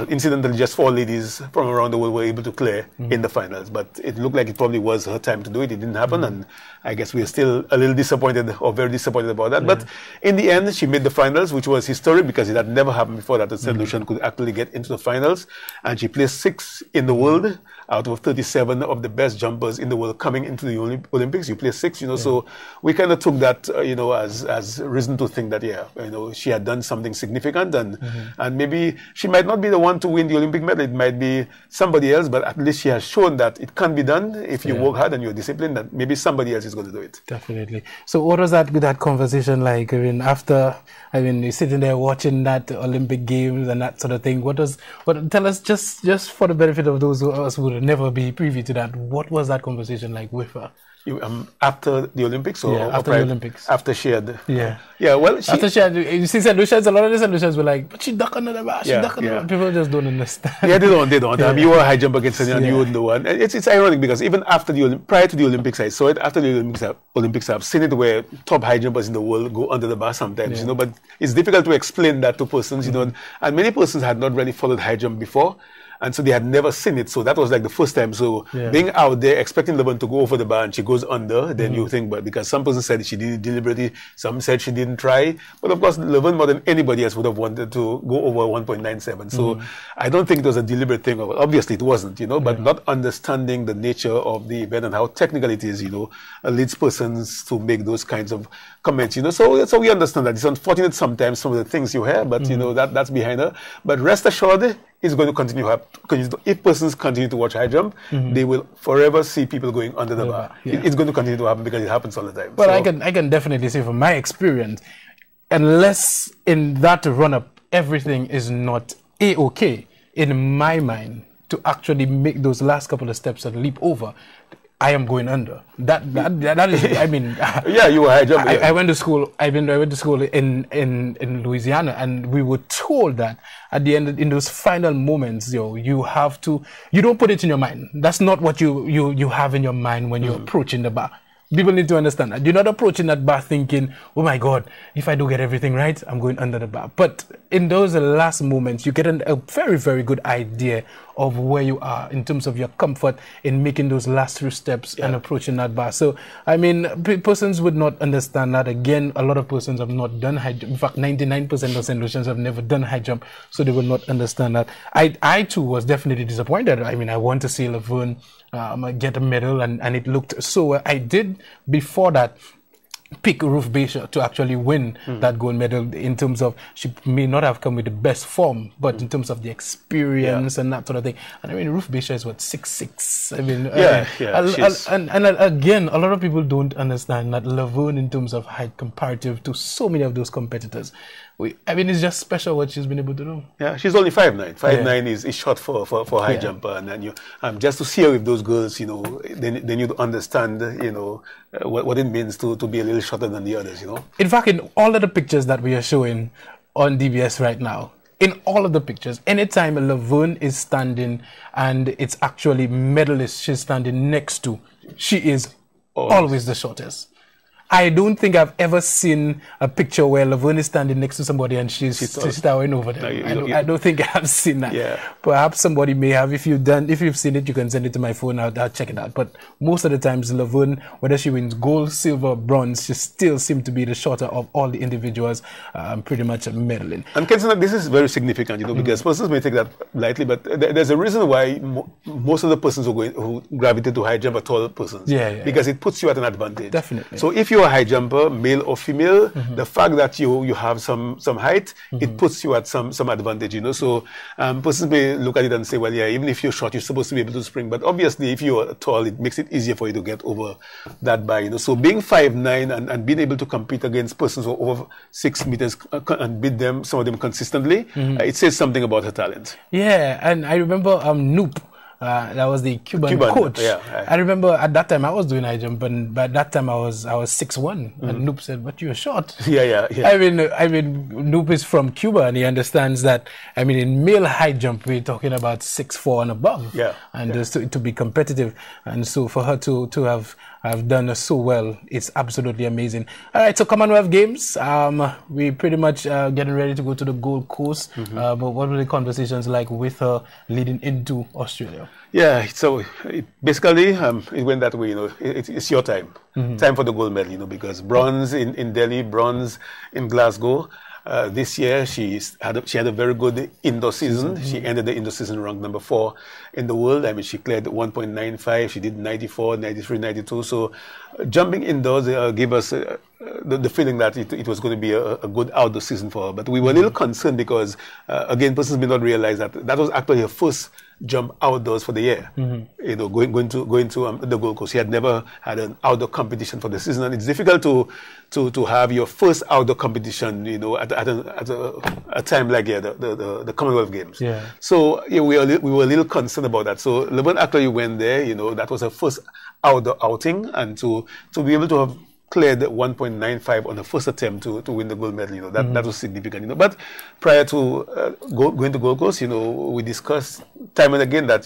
incidentally just 4 ladies from around the world were able to clear in the finals. But it looked like it probably was her time to do it. It didn't happen, and I guess we're still a little disappointed, or very disappointed about that. But in the end, she made the finals, which was historic, because it had never happened before that a St. Lucian could actually get into the finals. And she placed 6th in the world out of 37 of the best jumpers in the world coming into the Olympics. You placed 6th, so we kind of took that, as reason to think that, she had done something significant, and maybe she might not be the one to win the Olympic medal. It might be somebody else, but at least she has shown that it can be done if you work hard and you're disciplined, that maybe somebody else is going to do it. Definitely. So what was that conversation like? You're sitting there watching that Olympic Games and that sort of thing. Tell us, just for the benefit of those of us who would never be privy to that, what was that conversation like with her? After the Olympics, or after the Olympics, after she had, well, after she had, you see, St. Lucians, a lot of the St. Lucians were like, but she ducked under the bar, People just don't understand. Yeah, they don't. You were a high jumper against and you wouldn't know one. It's ironic, because even prior to the Olympics, I saw it. After the Olympics, I've seen it where top high jumpers in the world go under the bar sometimes, but it's difficult to explain that to persons, and many persons had not really followed high jump before. And so they had never seen it. So that was like the first time. So being out there, expecting Laverne to go over the bar and she goes under, then you think, but because some person said she did it deliberately, some said she didn't try. But of course, Laverne more than anybody else would have wanted to go over 1.97. So I don't think it was a deliberate thing. Obviously it wasn't, but not understanding the nature of the event and how technical it is, leads persons to make those kinds of comments, So we understand that. It's unfortunate sometimes, some of the things you hear, but that's behind her. But rest assured, it's going to continue. If persons continue to watch high jump, they will forever see people going under the bar. It's going to continue to happen, because it happens all the time. Well, I can definitely say from my experience, unless in that run-up, everything is not A-okay, in my mind, to actually make those last couple of steps and leap over, I am going under. That is, I mean, yeah, you were high jump. Yeah. I went to school. I went to school in Louisiana, and we were told that at the end, in those final moments, you have to. You don't put it in your mind. That's not what you have in your mind when you're approaching the bar. People need to understand that. You're not approaching that bar thinking, oh my God, if I do get everything right, I'm going under the bar. But in those last moments, you get a very, very good idea of where you are in terms of your comfort in making those last few steps and approaching that bar. So, I mean, persons would not understand that. Again, a lot of persons have not done high jump. In fact, 99% of St. Lucians have never done high jump, so they will not understand that. I too was definitely disappointed. I mean, I want to see Laverne get a medal, and it looked so well. I did, before that, pick Ruth Bacher to actually win that gold medal, in terms of she may not have come with the best form, but in terms of the experience and that sort of thing. And I mean, Ruth Bacher is what, 6'6". I mean, and again, a lot of people don't understand that Laverne, in terms of height comparative to so many of those competitors, I mean, it's just special what she's been able to do. Yeah, she's only 5'9". 5'9" is short for high jumper, and then you just to see her with those girls, then you understand, what it means to be a little shorter than the others, In fact, in all of the pictures that we are showing on DBS right now, in all of the pictures, anytime Laverne is standing and it's actually medalist she's standing next to, she is always the shortest. I don't think I've ever seen a picture where Laverne is standing next to somebody and she's towering over them. I don't think I've seen that. Yeah. Perhaps somebody may have. If you've seen it, you can send it to my phone. I'll check it out. But most of the times, Laverne, whether she wins gold, silver, bronze, she still seems to be the shorter of all the individuals pretty much medaling. And Kenson, this is very significant, because persons may take that lightly, but there's a reason why most of the persons who gravitate to high jump are tall persons. Because it puts you at an advantage. Definitely. So if you a high jumper, male or female, the fact that you have some height, it puts you at some advantage, So persons may look at it and say, well, yeah, even if you're short, you're supposed to be able to spring. But obviously, if you're tall, it makes it easier for you to get over that bar, So being 5'9" and being able to compete against persons who are over 6 meters and beat them, some of them consistently, it says something about her talent. Yeah, and I remember Noop. That was the Cuban coach. I remember at that time I was doing high jump, and by that time I was 6'1", and Noop said, "But you're short." Yeah. I mean, Noop is from Cuba, and he understands that. I mean, in male high jump, we're talking about 6'4" and above. And just to be competitive, and so for her to have done so well, it's absolutely amazing. All right, so Commonwealth Games, we pretty much getting ready to go to the Gold Coast. But what were the conversations like with her leading into Australia? Yeah, so basically it went that way, it's your time. Time for the gold medal, because bronze in Delhi, bronze in Glasgow. This year she had a very good indoor season. She ended the indoor season ranked number 4 in the world. I mean, she cleared 1.95. She did 94, 93, 92. So jumping indoors gave us the feeling that it was going to be a good outdoor season for her. But we were a little concerned because, again, persons may not realize that was actually her first jump outdoors for the year. Going to the Gold Coast. She had never had an outdoor competition for the season, and it's difficult to have your first outdoor competition, at a time like the Commonwealth Games. So we were a little concerned about that. So Laverne actually went there. That was her first outdoor outing, and to be able to have cleared 1.95 on the first attempt to win the gold medal, that was significant, But prior to going to Gold Coast, we discussed time and again that,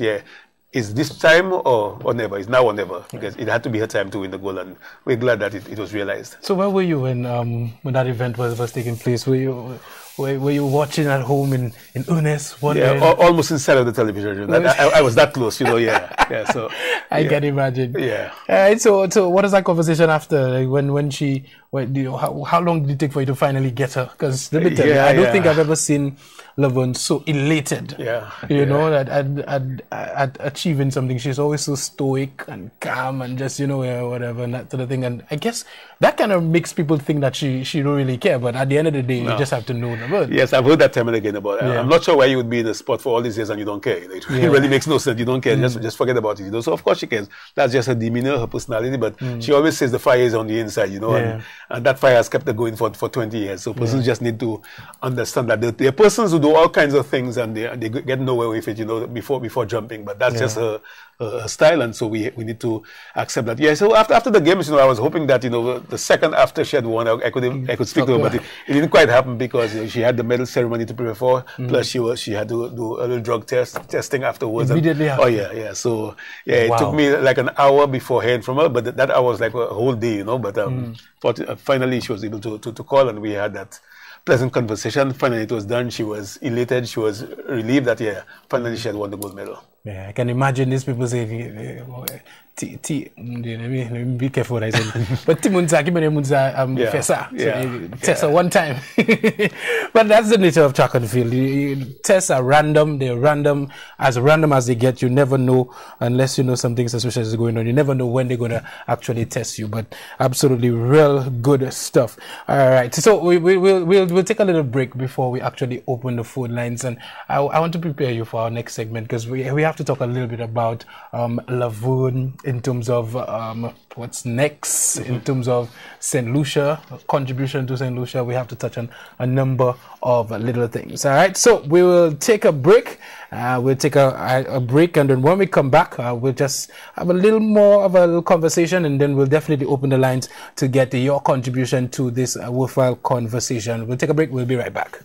is this time or never? It's now or never, because it had to be her time to win the gold, and we're glad that it was realized. So where were you when that event was taking place? Were you watching at home in earnest? Almost inside of the television. I was that close, So I can imagine. Yeah. So what is that conversation after? Like how long did it take for you to finally get her? Because let me tell you, I don't think I've ever seen Laverne so elated. At achieving something. She's always so stoic and calm and just whatever and that sort of thing. And I guess that kind of makes people think that she don't really care. But at the end of the day, you just have to know Laverne. Yes, I've heard that time and again about it. I'm not sure why you would be in the sport for all these years and you don't care. It really makes no sense. You don't care. Just forget forget about it, you know. So of course she cares. That's just her demeanor, her personality, but she always says the fire is on the inside, you know, and that fire has kept her going for 20 years. So persons just need to understand that there are persons who do all kinds of things and they get nowhere with it, you know, before jumping, but that's just her style, and so we need to accept that. Yeah, so after the games, you know, I was hoping that, you know, the second after she had won, I could speak to her, but it didn't quite happen because, you know, she had the medal ceremony to prepare for, plus she had to do a little drug testing afterwards. Immediately after. Oh yeah. So it took me like an hour before hearing from her, but that hour was like a whole day, you know. But finally she was able to call, and we had that pleasant conversation. Finally it was done. She was elated. She was relieved that finally she had won the gold medal. Yeah, I can imagine these people saying, let me be careful what I say. But Timunza, tests are one time. But that's the nature of track and field. Tests are random. They're random as they get. You never know unless you know something suspicious is going on. You never know when they're going to actually test you. But absolutely real good stuff. All right. So we'll take a little break before we actually open the phone lines. And I want to prepare you for our next segment because we have to talk a little bit about Lavoon in terms of what's next, in terms of St. Lucia, contribution to St. Lucia. We have to touch on a number of little things. All right, so we will take a break. We'll take a break, and then when we come back, we'll just have a little more of a little conversation, and then we'll definitely open the lines to get your contribution to this worthwhile conversation. We'll take a break. We'll be right back.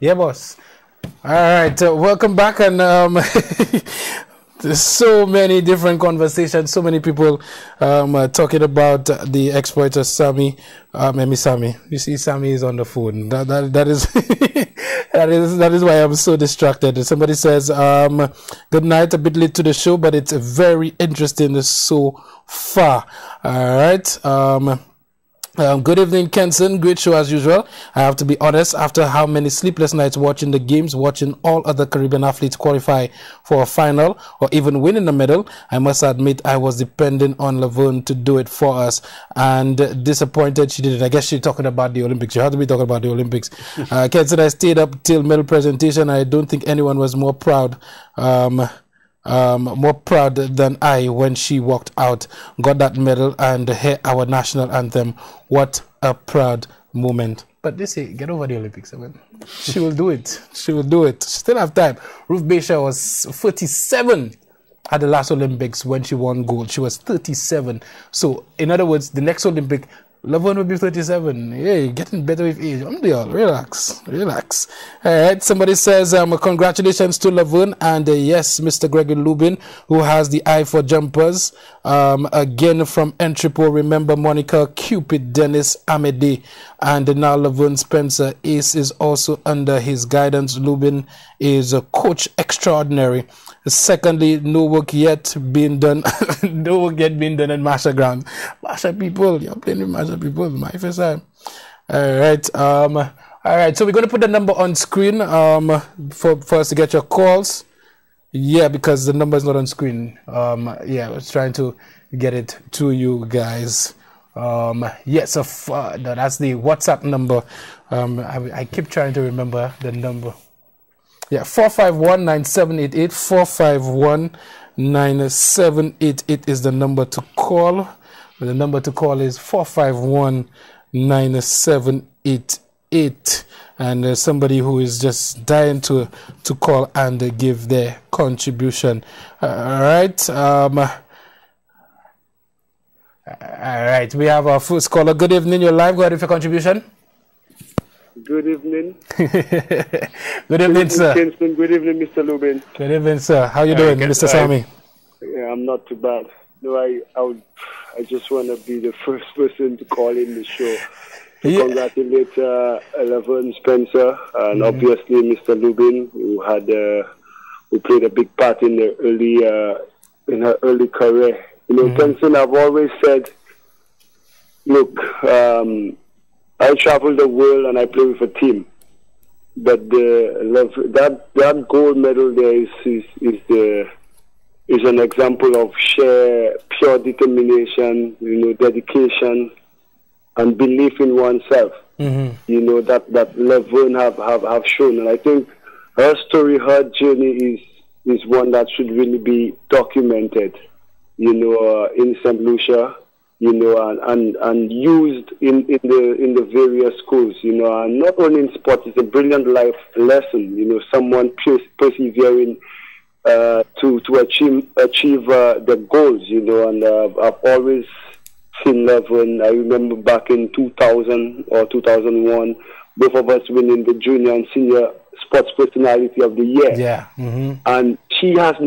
Yeah, boss. All right, welcome back, and there's so many different conversations, so many people talking about the exploits of Sammy. Sammy. You see, Sammy is on the phone. That is that is why I'm so distracted. Somebody says, "Good night. A bit late to the show, but it's very interesting so far." All right. Good evening, Kenson. Great show as usual. I have to be honest, after how many sleepless nights watching the games, watching all other Caribbean athletes qualify for a final or even winning a medal, I must admit I was depending on Laverne to do it for us, and disappointed she didn't. I guess she's talking about the Olympics. You have to be talking about the Olympics. Kenson, I stayed up till medal presentation. I don't think anyone was more proud than I when she walked out, got that medal, and heard our national anthem. What a proud moment. But they say, get over the Olympics. I mean, she will do it. She will do it. She still have time. Ruth Bacher was 47 at the last Olympics when she won gold. She was 37. So, in other words, the next Olympic, Laverne will be 37. Yeah, getting better with age. Relax. All right. Somebody says, congratulations to Laverne, and yes, Mr. Gregory Lubin, who has the eye for jumpers. Again from Entrepot. Remember Monica, Cupid, Dennis, Amede, and now Laverne Spencer. Ace is also under his guidance. Lubin is a coach extraordinary. Secondly, no work yet being done. No work yet being done in Masha ground. Masha people, you're playing with Masha people. My first time. All right. All right. So we're going to put the number on screen for us to get your calls. Yeah, because the number is not on screen. Yeah, I was trying to get it to you guys. Yes, no, that's the WhatsApp number. I keep trying to remember the number. Yeah, 451-9788, 451-9788 is the number to call. The number to call is 451-9788. And there's somebody who is just dying to call and give their contribution. All right. All right. We have our first caller. Good evening. You're live. Go ahead with your contribution. Good evening. Good evening, sir. Kingston. Good evening, Mr. Lubin. Good evening, sir. How you doing, Mr. Sammy? Yeah, I'm not too bad. No, I just want to be the first person to call in the show. Congratulate Laverne Spencer and obviously Mr. Lubin, who played a big part in the in her early career. You know, Kingston, I've always said, look, I travel the world and I play with a team, but that gold medal there is an example of pure determination, you know, dedication, and belief in oneself. You know, that Laverne have shown, and I think her story, her journey is one that should really be documented. You know, in St. Lucia. You know, and used in the various schools, you know, and not only in sports, it's a brilliant life lesson, you know, someone persevering to achieve the goals, you know, and I've always seen Laverne. I remember back in 2000 or 2001, both of us winning the junior and senior sports personality of the year. Yeah. And she's not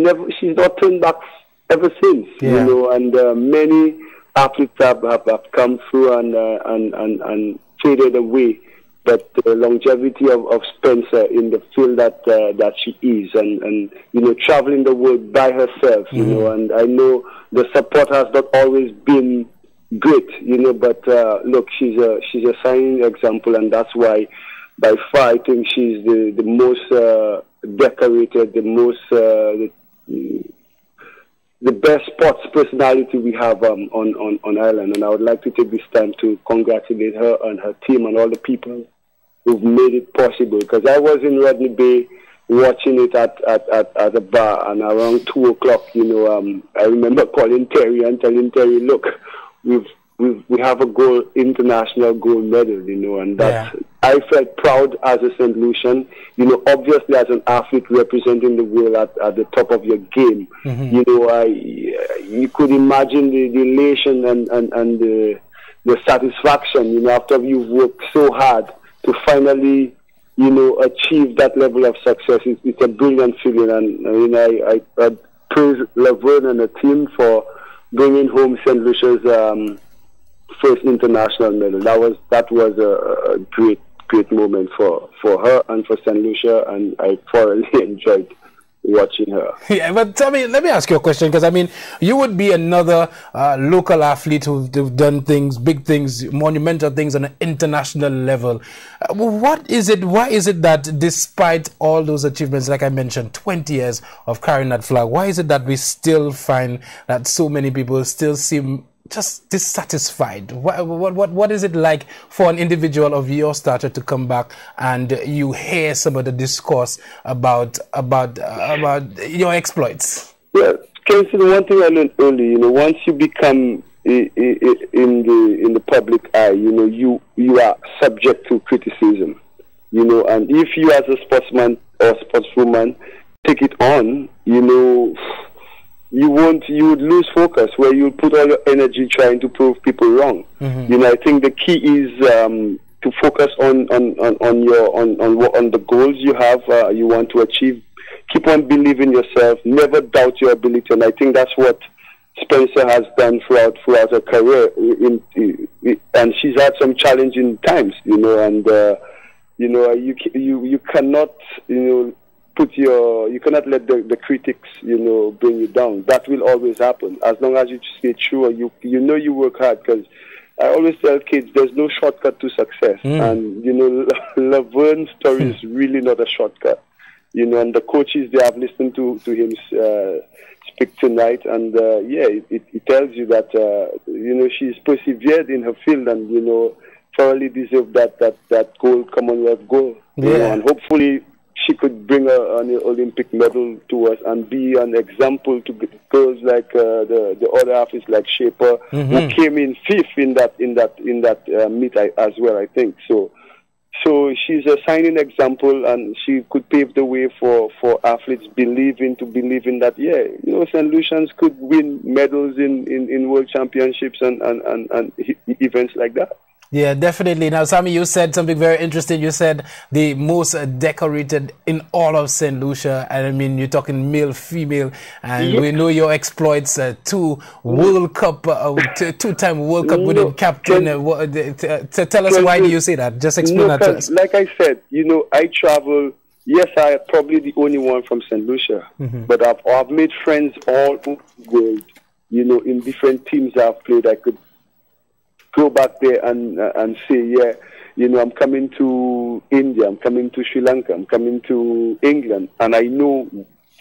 turned back ever since, you know, and many athletes have come through and faded away, but the longevity of Spencer in the field that she is, and you know, traveling the world by herself, you know, and I know the support has not always been great, you know, but look, she's a shining example, and that's why by far I think she's the most decorated, the most the best sports personality we have on Ireland, and I would like to take this time to congratulate her and her team and all the people who've made it possible. Because I was in Rodney Bay watching it at a bar, and around 2 o'clock, you know, I remember calling Terry and telling Terry, look, we have a international gold medal, you know, and that's, I felt proud as a St. Lucian, you know, obviously as an athlete representing the world at the top of your game. You know, you could imagine the elation and the satisfaction, you know, after you've worked so hard to finally, achieve that level of success. It's a brilliant feeling, and I praise Laverne and the team for bringing home St. Lucia's first international medal. That was a great moment for her and for St. Lucia, and I thoroughly enjoyed watching her. Yeah, but let me ask you a question, because I mean, you would be another local athlete who've done things, big things, monumental things on an international level. What is it? Why is it that despite all those achievements, like I mentioned, 20 years of carrying that flag, why is it that we still find that so many people still seem just dissatisfied? What is it like for an individual of your stature to come back and you hear some of the discourse about your exploits? Yeah, Kenson, one thing I learned early, once you become in the public eye, you are subject to criticism, and if you as a sportsman or sportswoman take it on, you would lose focus, where you put all your energy trying to prove people wrong. Mm-hmm. I think the key is to focus on the goals you have, you want to achieve. Keep on believing yourself, never doubt your ability, and I think that's what Spencer has done throughout her career. And she's had some challenging times, and you cannot, you cannot let the critics, bring you down. That will always happen. As long as you stay true, you work hard, because I always tell kids there's no shortcut to success. And, Laverne's story is really not a shortcut. And the coaches, they have listened to him speak tonight, and it tells you that, she's persevered in her field, and, thoroughly deserved that gold, Commonwealth gold. And hopefully she could bring an Olympic medal to us and be an example to girls like the other athletes like Shaper, who came in fifth in that meet as well, I think. So she's a shining example, and she could pave the way for athletes believing that St. Lucians could win medals in world championships and events like that. Yeah, definitely. Now, Sammy, you said something very interesting. You said the most decorated in all of St. Lucia. And I mean, you're talking male, female, and we know your exploits. Two-time World Cup winning captain. Tell us, why do you say that? Just explain that to us. Like I said, I travel. Yes, I'm probably the only one from St. Lucia, but I've made friends all over the world. In different teams I've played, I could go back there and say, I'm coming to India, I'm coming to Sri Lanka, I'm coming to England, and I know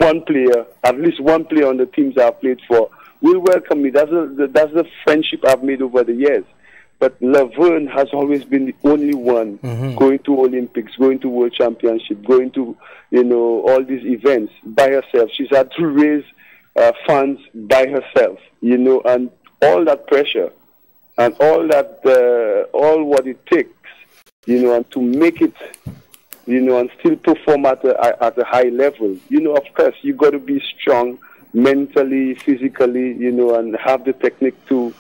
at least one player on the teams I've played for will welcome me. That's the friendship I've made over the years. But Laverne has always been the only one going to Olympics, going to World Championship, going to all these events by herself. She's had to raise funds by herself, and all that pressure. And all what it takes, and to make it, and still perform at a high level. Of course, you got to be strong mentally, physically, and have the technique to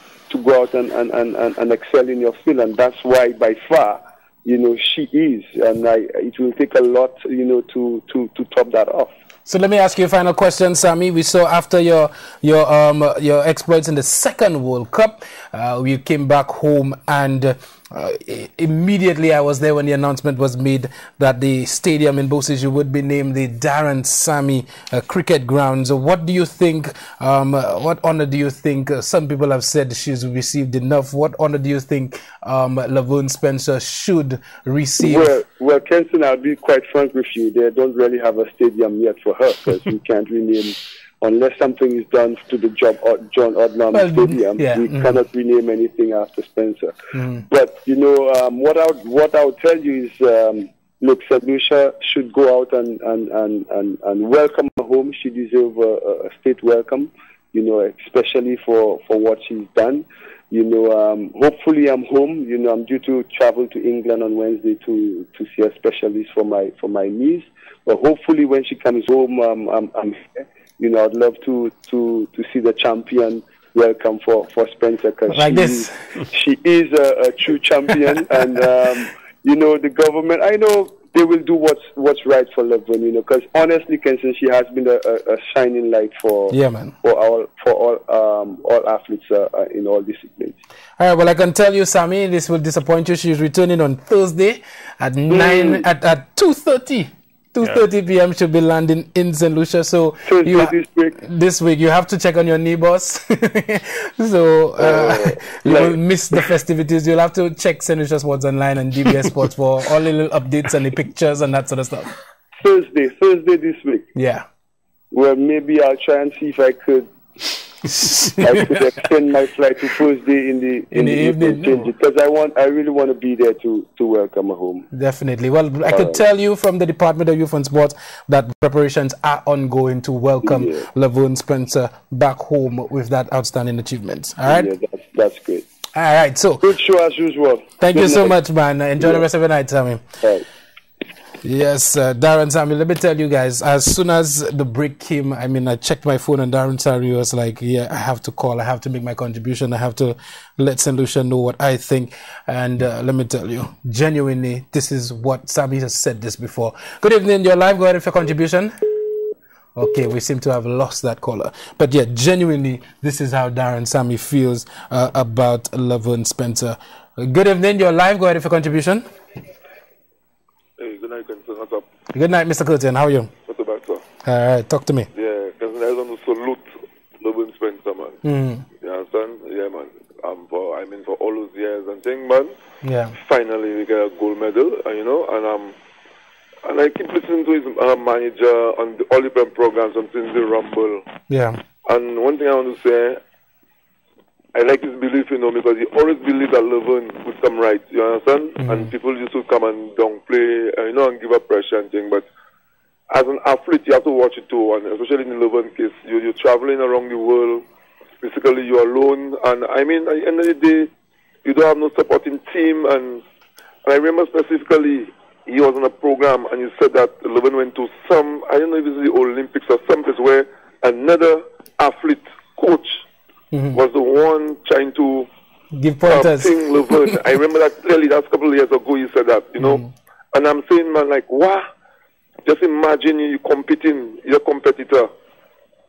go out and excel in your field. And that's why, by far, she is. And it will take a lot, to top that off. So let me ask you a final question, Sammy. We saw after your exploits in the second World Cup, you came back home, and immediately I was there when the announcement was made that the stadium in Bosiju would be named the Darren Sammy Cricket Ground. So what do you think, what honor do you think, some people have said she's received enough, what honor do you think Laverne Spencer should receive? Well, Kenson, I'll be quite frank with you. They don't really have a stadium yet for her, because we can't rename, unless something is done to the John Odlum Stadium, we cannot rename anything after Spencer. But, what I would tell you is, look, St. Lucia should go out and welcome her home. She deserves a state welcome, especially for what she's done. Hopefully I'm home. I'm due to travel to England on Wednesday to see a specialist for my knees. But hopefully when she comes home, I'm here. I'd love to see the champion welcome for Spencer, because she is a true champion. And the government, I know they will do what's right for Laverne, you know. Because honestly, Kenson, she has been a shining light for all athletes in all disciplines. All right. Well, I can tell you, Sammy, this will disappoint you. She's returning on Thursday at 2:30. 2:30 p.m. she'll be landing in St. Lucia. So this week you have to check on your knee, boss. So you will miss the festivities. You'll have to check St. Lucia Sports Online and DBS Sports for all the little updates and the pictures and that sort of stuff. Thursday this week. Yeah. Well, maybe I'll try and see if I could extend my flight to Thursday in the evening, because I really want to be there to welcome her home. Definitely. Well, I could tell you from the Department of Youth and Sports that preparations are ongoing to welcome Laverne Spencer back home with that outstanding achievement. All right. Yeah, that's great. All right. So good show as usual. Thank you so much, man. Enjoy the rest of your night, Sammy. Right. Yes, Darren Sammy, let me tell you guys, as soon as the break came, I mean, I checked my phone and Darren Sammy was like, yeah, I have to call, I have to make my contribution, I have to let St. Lucia know what I think. And let me tell you, genuinely, this is what Sammy has said this before. Good evening, you're live, go ahead with your contribution. Okay, we seem to have lost that caller. But yeah, genuinely, this is how Darren Sammy feels about Laverne Spencer. Good evening, you're live, go ahead with your contribution. Hey, good night, Kenson. What's up? Good night, Mr. Curtin. How are you? What's about, sir? All right, talk to me. Yeah, Kenson, I want to salute Laverne Spencer, man. You understand? Yeah, man. For all those years and things, man. Yeah. Finally, we get a gold medal, you know, and I keep listening to his manager on the Olympic programs and things, the Rumble. Yeah. And one thing I want to say, I like his belief, you know, because he always believed that Laverne would come right, you understand? And people used to come and downplay, you know, and give up pressure and things. But as an athlete, you have to watch it too, and especially in the Laverne case, you're traveling around the world. Basically, you're alone, and I mean, at the end of the day, you don't have no supporting team. And I remember specifically, he was on a program, and he said that Laverne went to some, I don't know if it's the Olympics or someplace where another athlete, coach, was the one trying to give pointers. Laverne. I remember that clearly. That's a couple of years ago. He said that, you know. And I'm saying, man, like, what? Just imagine you competing, you're a competitor,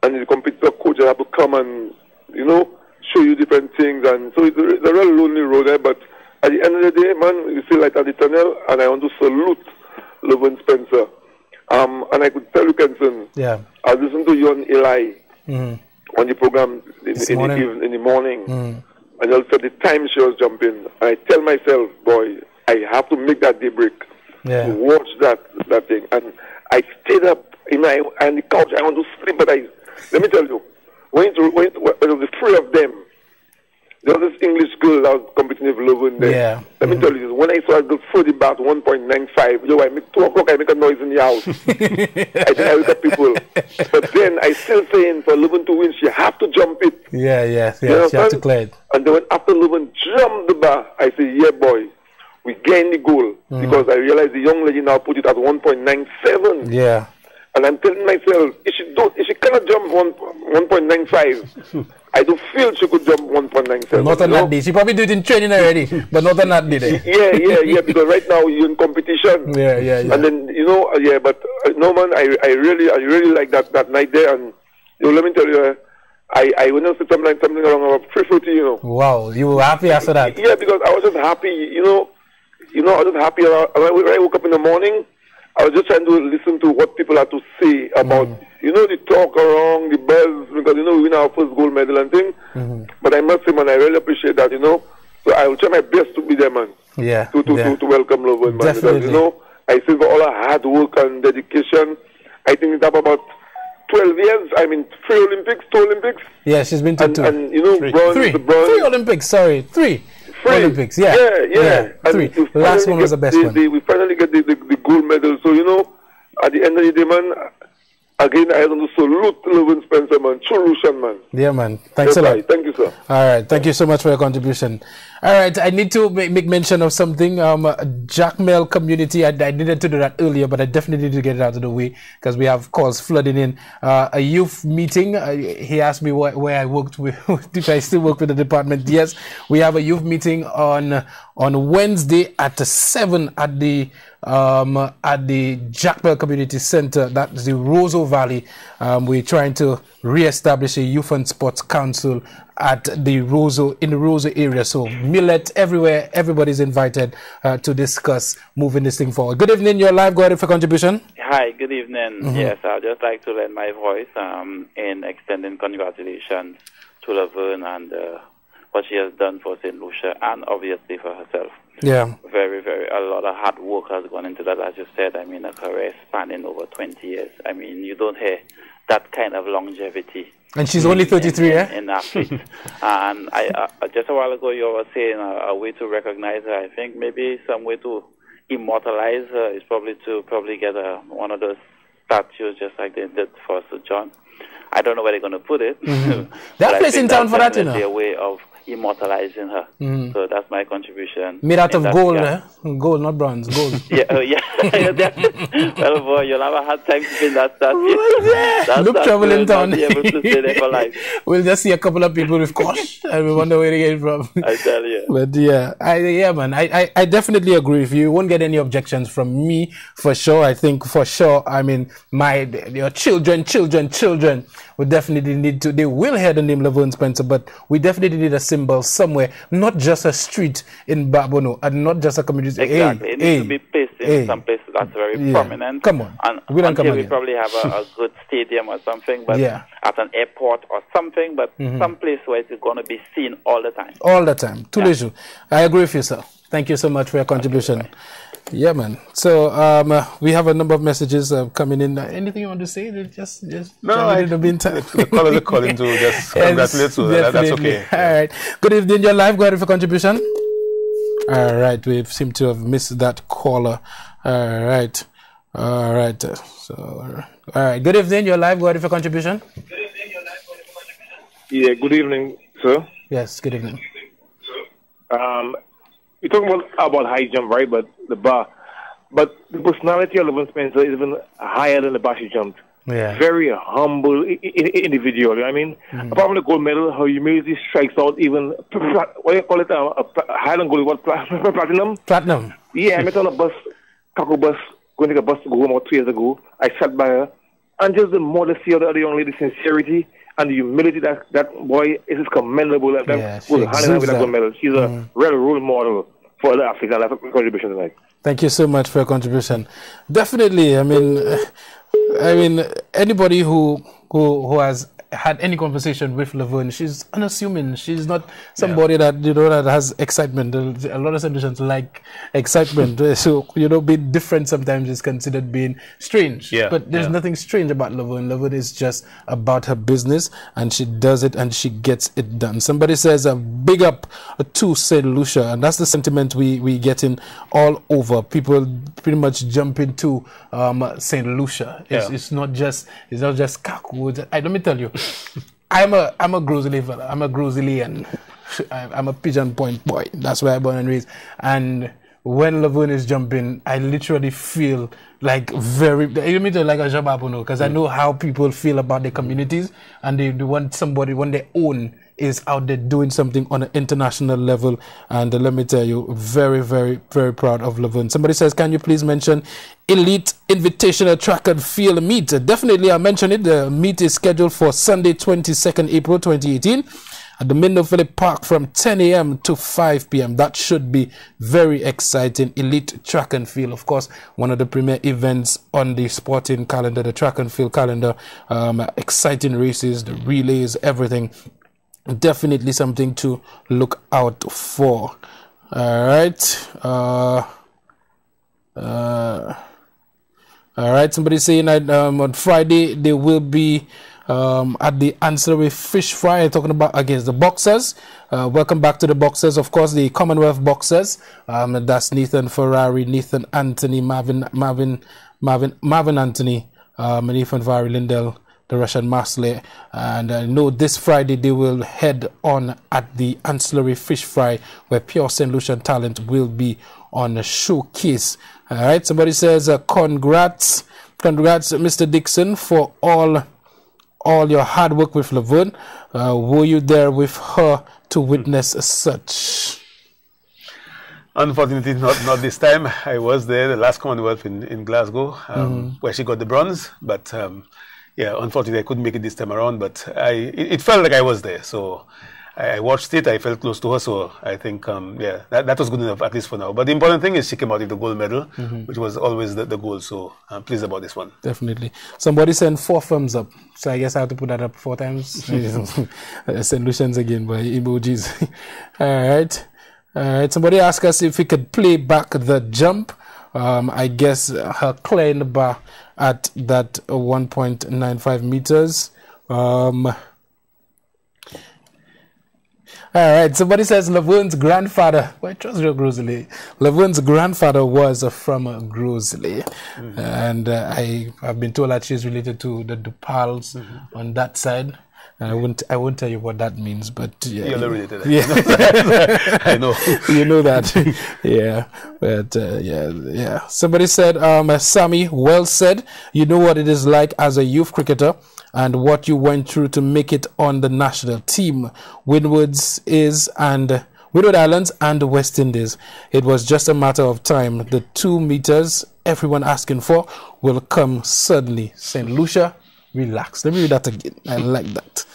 and the competitor coach will have to come and, you know, show you different things. And so it's a real lonely road there. But at the end of the day, man, you see light at the tunnel, and I want to salute Laverne Spencer. And I could tell you, Kenson, I listened to you on Eli. On the program in the morning, and also the time she was jumping. And I tell myself, boy, I have to make that daybreak to watch that thing. And I stayed up on the couch. I want to sleep, but let me tell you, when the three of them, there was this English girl that was competing with Laverne there. Yeah. Let me tell you this. When I saw her go through the bat 1.95, I make 2 o'clock, I make a noise in the house. I think I wake up people. But then I still saying for Laverne to win, she have to jump it. Yeah. She have to clear it. And then when after Laverne jumped the bar, I say, yeah, boy, we gain the goal. Because I realized the young lady now put it at 1.97. Yeah. And I'm telling myself, if she cannot jump 1.95, I do feel she could jump 1.97. Not on that day. She probably did it in training already, but not on that day. Yeah. Because right now you're in competition. Yeah. And then but no, man, I really like that night there. And let me tell you, I went to sleep something around about 3:30. You know. Wow, you were happy after that? Yeah, because I was just happy. I was just happy. When I woke up in the morning, I was just trying to listen to what people had to say about, the talk around, the buzz, because, we win our first gold medal and thing. But I must say, man, I really appreciate that, So I will try my best to be there, man. Yeah. To welcome Laverne, man. Definitely. Because, I see for all her hard work and dedication, I think it's about 12 years. I mean, 2 Olympics. Yeah, she's been to 2. And bronze. 3 Olympics, sorry. 3. Olympics, yeah. 3. Last one was the best one. We finally get the gold medal. So, at the end of the day, man, again, I want to salute Laverne Spencer, man. True Russian, man. Yeah, man. Thanks a lot. Right. Thank you, sir. All right. Thank you so much for your contribution. All right. I need to make mention of something. Jackmel community, I needed to do that earlier, but I definitely need to get it out of the way because we have calls flooding in. A youth meeting. He asked me where I worked with, if I still work with the department. Yes, we have a youth meeting on Wednesday at 7 at the at the Jackpel Community Center. That's the Roseau Valley. We're trying to re-establish a youth and sports council at the Roseau, in the Roseau area. So millet everywhere. Everybody's invited to discuss moving this thing forward. Good evening. You're live. Go ahead for contribution. Hi. Good evening. Yes, I'd just like to lend my voice in extending congratulations to Laverne and what she has done for St. Lucia and obviously for herself. Yeah. Very, a lot of hard work has gone into that, as you said. I mean, a career spanning over 20 years. I mean, you don't hear that kind of longevity. And she's only 33, in athletes. And I just a while ago you were saying a way to recognize her. I think maybe some way to immortalize her is probably to get one of those statues just like they did for Sir John. I don't know where they're going to put it. That place in town for that, you know. A way of immortalizing her. So that's my contribution. Made out of gold, gold, not bronze, gold. Yeah. Well, boy, you'll have a hard time keeping that statue. Look, trouble in town. Be able to stay there for life. We'll just see a couple of people with kosh, and we wonder where they get it from. I tell you. But yeah, I definitely agree with you. You won't get any objections from me for sure. I think for sure. I mean, your children would definitely need to. They will hear the name Laverne Spencer, but we definitely need a symbol somewhere, not just a street in Babono, and not just a community. Exactly. It needs to be placed in some place that's very prominent. Come on. And we don't we probably have a good stadium or something, but at an airport or something, but some place where it's going to be seen all the time. All the time. Tuleju. I agree with you, sir. Thank you so much for your contribution. Yeah, man. So we have a number of messages coming in. Anything you want to say? Just no. The callers are calling to just congratulate you. That's okay. All right. Good evening. You're live. Go ahead for contribution. All right. We seem to have missed that caller. All right. So, all right. Good evening. You're live. Go ahead for contribution. Yeah. Good evening, sir. Yes. Good evening. We're talking about high jump, right? But the personality of Laverne Spencer is even higher than the bar she jumped. Yeah. Very humble individual. You know what I mean? Apart from the gold medal, her humility strikes out. Even what do you call it? A Highland gold, what platinum? Platinum. Yeah, I met her on a bus, Kako bus, going to take a bus to go home about 2 years ago. I sat by her, and just the modesty of the young lady, sincerity. And the humility that boy is commendable. That was hand in hand with that gold medal. She's a real role model for other athletes. And that's a contribution tonight. Thank you so much for your contribution. Definitely. I mean, anybody who has had any conversation with Laverne, she's unassuming. She's not somebody that that has excitement. A lot of celebrations like excitement. So being different sometimes is considered being strange. Yeah. But there's nothing strange about Laverne. Laverne is just about her business, and she does it and she gets it done. Somebody says a big up to St. Lucia, and that's the sentiment we get in all over. People pretty much jump into St. Lucia. It's not just Kaku. Let me tell you. I'm a Grosely fella. I'm a Groselian. I'm a Pigeon Point boy. That's where I born and raised. And when Laverne is jumping, I literally feel like like a Jababuno, because I know how people feel about their communities, and they want somebody when their own is out there doing something on an international level. And let me tell you, very, very, very proud of Laverne. Somebody says, can you please mention Elite Invitational Track and Field Meet? Definitely, I'll mention it. The meet is scheduled for Sunday, 22nd April 2018 at the Mindo Phillip Park from 10 a.m. to 5 p.m. That should be very exciting. Elite Track and Field, of course, one of the premier events on the sporting calendar, the track and field calendar. Exciting races, the relays, everything. Definitely something to look out for. All right. All right. Somebody saying that on Friday they will be at the Ancillary Fish Fry, talking about against the boxers. Welcome back to the boxers, of course, the Commonwealth boxers. That's Nathan Ferrari, Nathan Anthony, Marvin Anthony, Nathan Ferrari, Lindell, the Russian Masley. And I know this Friday they will head on at the Ancillary Fish Fry, where pure St. Lucian talent will be on a showcase. All right. Somebody says, congrats, Mr. Dixon, for all your hard work with Laverne. Were you there with her to witness such? Unfortunately, not this time. I was there, the last Commonwealth in Glasgow, where she got the bronze. But yeah, unfortunately, I couldn't make it this time around. But it felt like I was there. So I watched it. I felt close to her. So I think, yeah, that was good enough, at least for now. But the important thing is she came out with the gold medal, which was always the goal. So I'm pleased about this one. Definitely. Somebody sent 4 thumbs up. So I guess I have to put that up 4 times. Send Lucians again by emojis. All right. Somebody asked us if we could play back the jump. I guess her clear in the bar at that 1.95 meters. All right, somebody says Laverne's grandfather, well, it was real Grosley. Laverne's grandfather was from Grosley. And I have been told that she's related to the Dupals on that side. I won't tell you what that means, but yeah. You're related. Yeah. I know. You know that. Yeah. But yeah. Somebody said, Sammy, well said. You know what it is like as a youth cricketer and what you went through to make it on the national team. Windward Islands and the West Indies. It was just a matter of time. The 2 meters everyone asking for will come suddenly. St. Lucia, relax. Let me read that again. I like that.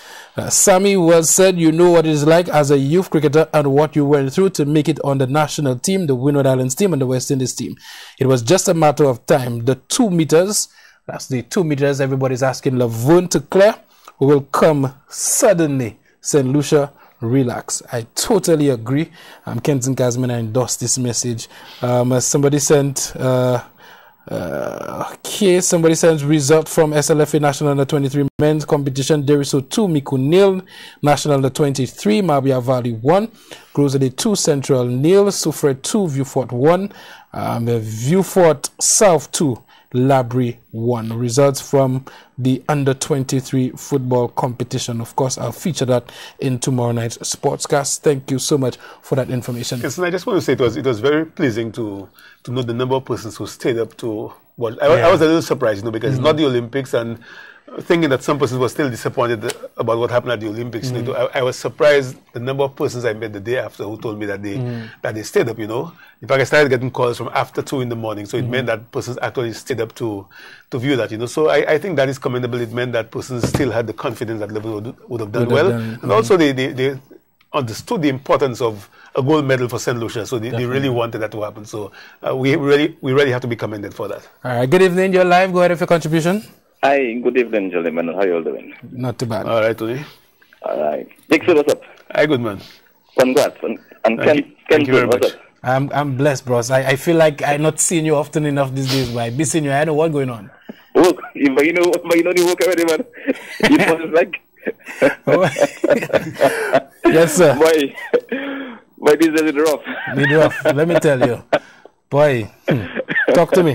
Sammy well said, you know what it is like as a youth cricketer and what you went through to make it on the national team, the Windward Islands team and the West Indies team. It was just a matter of time. The 2 meters, that's the 2 meters everybody's asking Laverne to clear, will come suddenly. St. Lucia, relax. I totally agree. Kenton Casman, I endorse this message. Somebody sent... okay, somebody sends result from SLFA National Under 23 men's competition. Deriso 2, Miku 0, National Under 23, Mabia Valley 1, Grosley 2, Central 0, Sufred 2, Viewfort 1, Viewfort South 2, Labrie 1. Results from the Under 23 football competition. Of course, I'll feature that in tomorrow night's sportscast. Thank you so much for that information. Yes, and I just want to say it was very pleasing to know the number of persons who stayed up to watch. I was a little surprised, because it's not the Olympics, and thinking that some persons were still disappointed about what happened at the Olympics. I was surprised the number of persons I met the day after who told me that they stayed up. In fact, I started getting calls from after 2 in the morning, so it meant that persons actually stayed up to view that. So I think that is commendable. It meant that persons still had the confidence that Liverpool would have done well, and also they understood the importance of a gold medal for St. Lucia, so they really wanted that to happen. So we really have to be commended for that. All right, good evening. You're live. Go ahead with your contribution. Hi, good evening, gentlemen. How you all doing? Not too bad. All right, Tony. All right. Dixon, what's up? Hi, good man. Congrats. And Thank you very much. I'm blessed, bros. I feel like I'm not seeing you often enough these days, but I be seeing you. I know what's going on. Work. But you know the work already, man. You know what it's like? Yes, sir. Boy, this is rough. It's rough. Let me tell you. Boy, talk to me.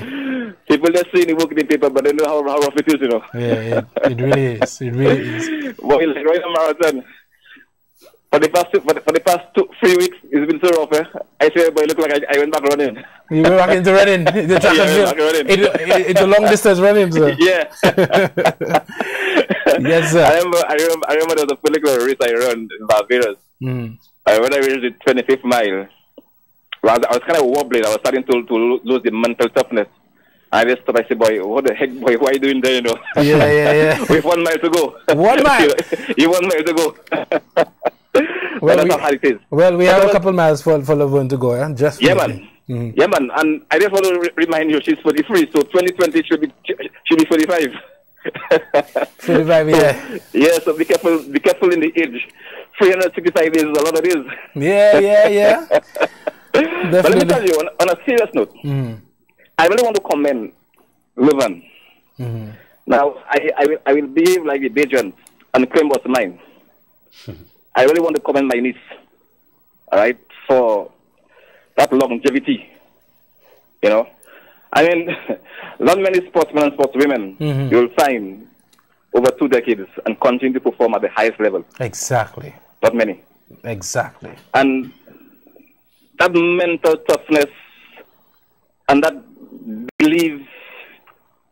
People just see the work in the paper, but they know how rough it is, Yeah, it really is. It really is. Boy, like right a marathon. For the past 3 weeks, it's been so rough. I swear, boy, look like I went back running. You went back into running? The track and field. It's a long distance running, sir. Yeah. Yes, sir. I remember there was a particular race I ran in Barbados. When I reached the 25th mile, I was kind of wobbling. I was starting to lose the mental toughness. I just stopped. I said, boy, what the heck, boy, what are you doing there, Yeah. With 1 mile to go. 1 mile? You 1 mile to go. Well, that's how hard it is. Well, we have a couple miles for Laverne to go, yeah? Just yeah, man. Yeah, man. And I just want to remind you, she's 43, so 2020 should be 45. 45, yeah. Yeah, so be careful in the age. 365 days is a lot of days. Yeah. But let me tell you, on a serious note, I really want to commend Laverne. Now, I will behave like the Bajan and claim what's mine. I really want to commend my niece, all right, for that longevity. I mean, not many sportsmen and sportswomen you'll find over 2 decades and continue to perform at the highest level. Exactly. Not many. Exactly. And that mental toughness and that belief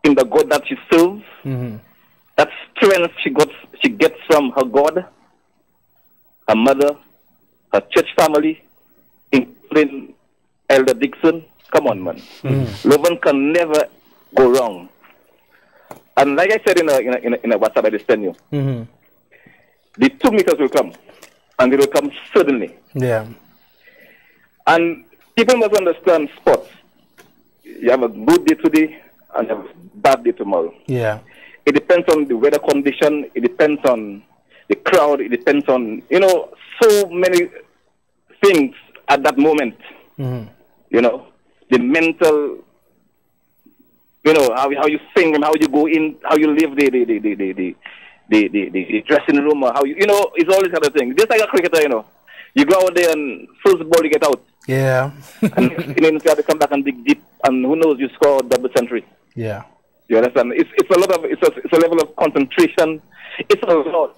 in the God that she serves, that strength she gets from her God, her mother, her church family, including Elder Dixon. Come on, man. Leuven can never go wrong. And like I said in a WhatsApp I just sent you, the 2 meters will come, and they will come suddenly. Yeah. And people must understand sports. You have a good day today and you have a bad day tomorrow. Yeah. It depends on the weather condition. It depends on the crowd. It depends on, so many things at that moment. The mental, how you sing and how you go in, how you live the dressing room, or how it's all this kind of thing. Just like a cricketer, you go out there and first ball you get out. Yeah. And you have to come back and dig deep, and who knows, you score a double century. Yeah. You understand? It's a lot of it's a level of concentration. It's a lot,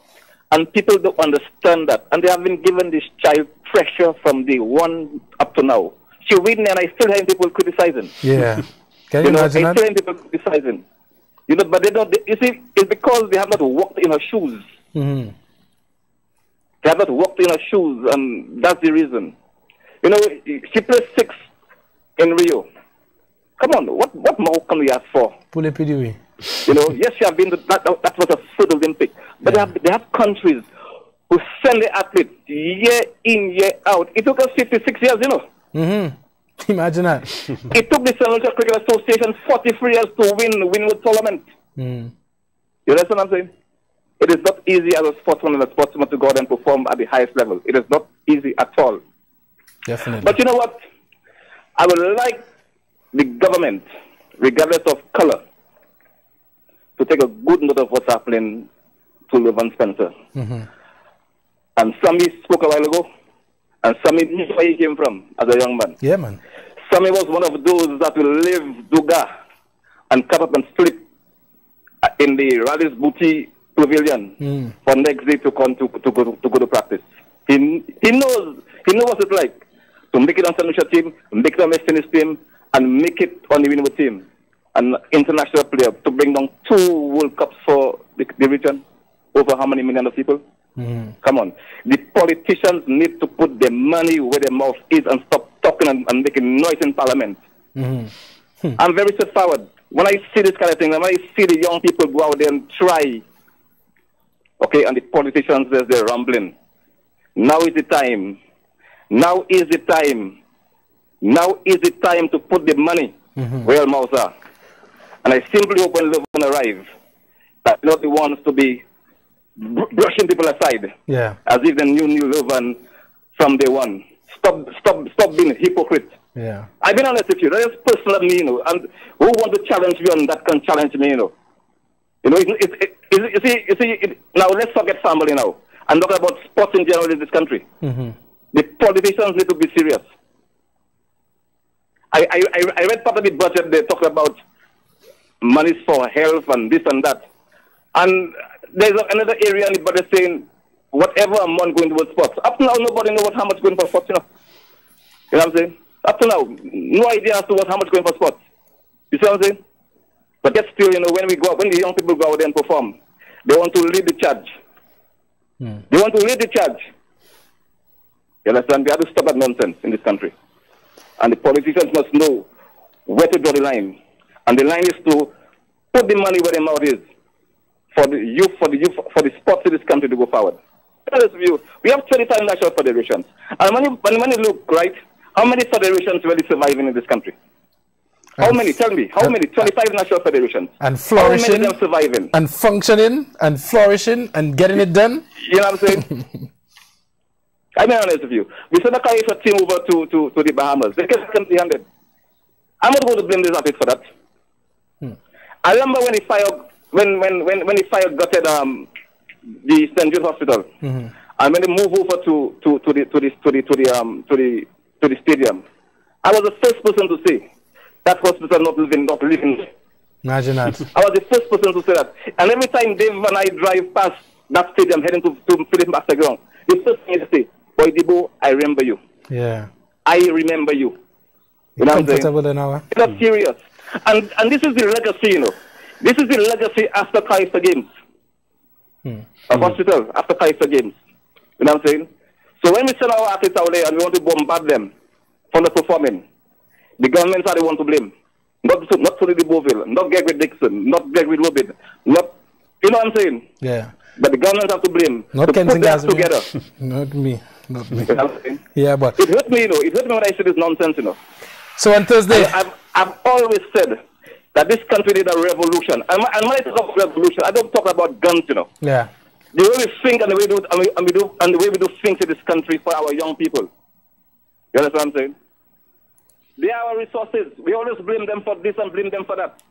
and people don't understand that, and they have been given this child pressure from day one up to now. She reading, and I still hear people criticizing. Yeah. Can you imagine I still hear people criticizing. But they don't. You see, it's because they have not walked in her shoes. They have not walked in her shoes, and that's the reason. She plays 6 in Rio. Come on, what more can we ask for? Pull it pretty way. Yes, she have been. That was a third Olympic, but they have countries who send the athletes year in, year out. It took us 56 years, Imagine that. It took the St. Lucia Cricket Association 43 years to win the tournament. You understand what I'm saying? It is not easy as a sportsman and a sportswoman to go out and perform at the highest level. It is not easy at all. Definitely. But you know what? I would like the government, regardless of color, to take a good note of what's happening to Leuven Spencer. And Sammy spoke a while ago, and Sammy knew where he came from as a young man. Yeah, man. Sammy was one of those that will leave Duga and come up and sleep in the Rally's Booty Pavilion for next day to go to practice. He knows what it's like to make it on St. Lucia team, make it on West Indies team, and make it on the Winnipeg team. An international player to bring down 2 World Cups for the region, over how many million of people? Come on. The politicians need to put their money where their mouth is and stop talking and making noise in Parliament. I'm very straightforward. When I see this kind of thing, when I see the young people go out there and try, okay, and the politicians, they're rumbling. Now is the time. Now is the time. Now is the time to put the money where your mouths are. And I simply hope when Leuven arrive, that they're not the ones to be brushing people aside. Yeah. As if they knew Leuven from day one. Stop being a hypocrite. Yeah. I've been honest with you. That is personal me, and who want to challenge me on that can challenge me, You see, now let's forget family now and talk about sports in general in this country. The politicians need to be serious. I read part of the budget. They talk about money for health and this and that. And there's another area in the budget saying whatever amount going towards sports. Up to now, nobody knows how much going for sports, You know what I'm saying? Up to now, no idea as to how much going for sports. You see what I'm saying? But yet still, when the young people go out there and perform, they want to lead the charge. They want to lead the charge. You understand? We have to stop that nonsense in this country. And the politicians must know where to draw the line. And the line is to put the money where the mouth is for the youth, for the sports in this country to go forward. We have 25 national federations. And when you look, right, how many federations really surviving in this country? How many? Tell me. How many? 25 national federations. And flourishing. How many of them surviving? And functioning and flourishing and getting it done. You know what I'm saying? I'll be honest with you. We sent a Kaifa team over to the Bahamas. They kept empty-handed. I'm not going to blame this artist for that. I remember when he fired gutted the St. Jude Hospital, and when they moved over to the stadium, I was the first person to say that hospital not living. Imagine that. I was the first person to say that. And every time Dave and I drive past that stadium heading to Philip Master Ground, the first thing is to say, Boy Debo, I remember you. Yeah. I remember you. You know what I'm saying? It's not serious. And this is the legacy, This is the legacy after Kaiser Games. A hospital after Kaiser Games. You know what I'm saying? So when we send our athletes out there and we want to bombard them for not performing, the governments are the one to blame. Not solely the Boville, not Gregory Dixon, not Gregory Lobid, not, you know what I'm saying? Yeah. But the governments have to blame. Not to put that Kensington together. Not me. Not me. You know what I'm saying? Yeah, but it hurt me, you know. It hurt me when I see this nonsense, you know. So on Thursday, I've always said that this country need a revolution. And when I talk about revolution, I don't talk about guns, you know. Yeah. The way we think and the way we do and the way we do things in this country for our young people. You understand what I'm saying? They are our resources. We always blame them for this and blame them for that.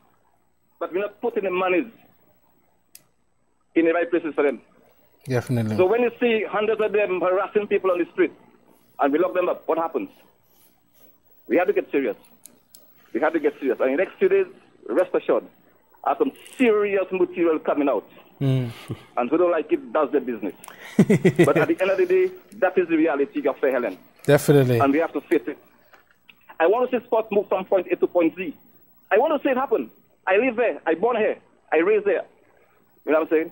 But we're not putting the monies in the right places for them. Definitely. So when you see hundreds of them harassing people on the street and we lock them up, what happens? We have to get serious. We have to get serious. And in the next 2 days, rest assured, I have some serious material coming out. And who don't like it does their business. But at the end of the day, that is the reality of Fair Helen. Definitely. And we have to face it. I want to see sports move from point A to point Z. I want to see it happen. I live there. I born here. I raised there. You know what I'm saying?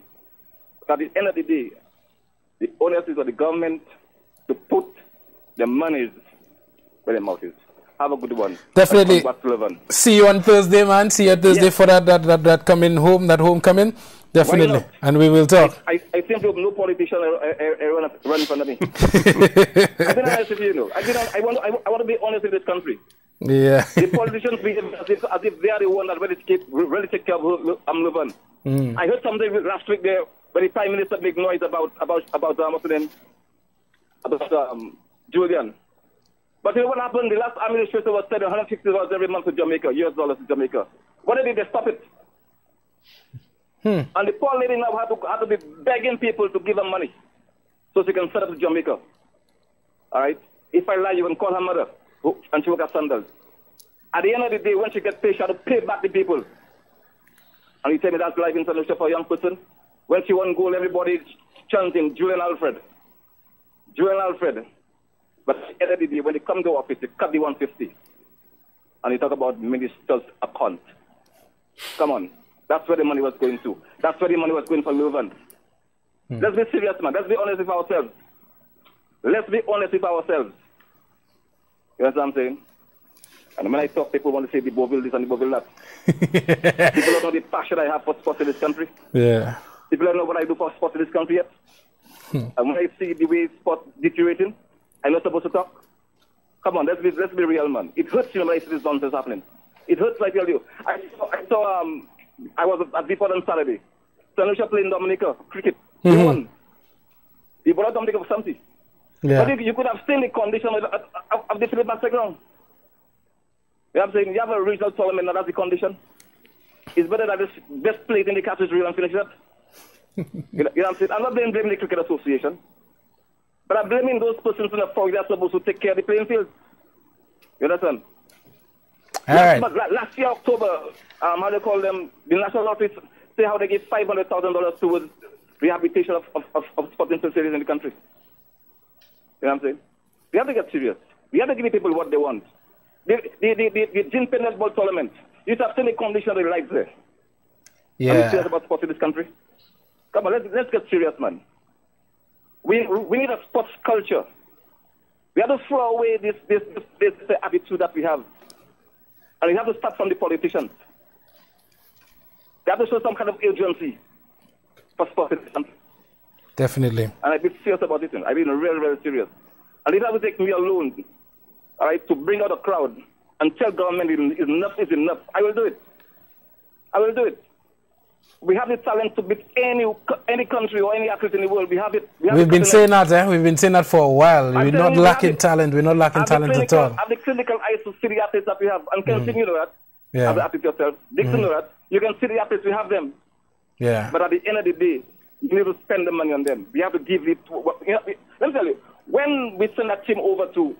But at the end of the day, the onus is on the government to put the monies where their mouth is. Have a good one. Definitely. See you on Thursday, man. See you on Thursday for that coming home, that homecoming. Definitely. And we will talk. I think no politician run in front of me. I've been honest with you, know. I want to be honest in this country. Yeah. The politicians behave as if they are the one that really take care of Luvan. I heard something last week there when the Prime Minister made noise about Julian. But you know what happened? The last administrator was sending $150 every month to Jamaica, US dollars to Jamaica. What did they stop it? And the poor lady now had to be begging people to give her money so she can set up to Jamaica. All right? If I lie, you can call her mother, and she will get sandals. At the end of the day, when she gets paid, she had to pay back the people. And you tell me that's life in solution for a young person? When she won goal, everybody chanting, Julian Alfred. Julian Alfred. But at the end of the day, when they come to office, they cut the 150. And they talk about minister's account. Come on. That's where the money was going to. That's where the money was going for Leuven. Let's be serious, man. Let's be honest with ourselves. Let's be honest with ourselves. You know what I'm saying? And when I talk, people want to say the Boville this and the Boville that. People don't know the passion I have for sports in this country. Yeah. People don't know what I do for sports in this country yet. And when I see the way sports deteriorating, I'm not supposed to talk. Come on, let's be real, man. It hurts you when I see this nonsense happening. It hurts, I tell you. I was at Before on Saturday. St. Lucia playing Dominica cricket. They won. They brought Dominica for something. Yeah. But you could have seen the condition of the Philip background. You know what I'm saying? You have a regional tournament, and that's the condition. It's better that this best plate in the catch is real and finish it up. You know what I'm saying? I'm not blaming the Cricket Association. But I'm blaming those persons in the fog that are supposed to take care of the playing field. You understand? All right. Last year, October, how they call them, the national office, say how they give $500,000 towards rehabilitation of sporting facilities in the country. You know what I'm saying? We have to get serious. We have to give the people what they want. The Gin Pen netball tournament, you have seen the condition of the lives there. Yeah. Are you serious about sports in this country? Come on, let's get serious, man. We need a sports culture. We have to throw away this attitude that we have. And we have to start from the politicians. They have to show some kind of urgency for sports in this country. Definitely. And I've been serious about it. I've been really, really serious. And it has to take me alone, all right, to bring out a crowd and tell government enough is enough. I will do it. I will do it. We have the talent to beat any country or any athlete in the world. We have it. We've been saying that, eh? We've been saying that for a while. We're not lacking talent. We're not lacking talent at all. I have the clinical eyes to see the athletes that we have. And can you know that? Yeah. As an athlete yourself. Dixon know that. You can see the athletes, we have them. Yeah. But at the end of the day, you need to spend the money on them. We have to give it. Let me tell you, when we send that team over to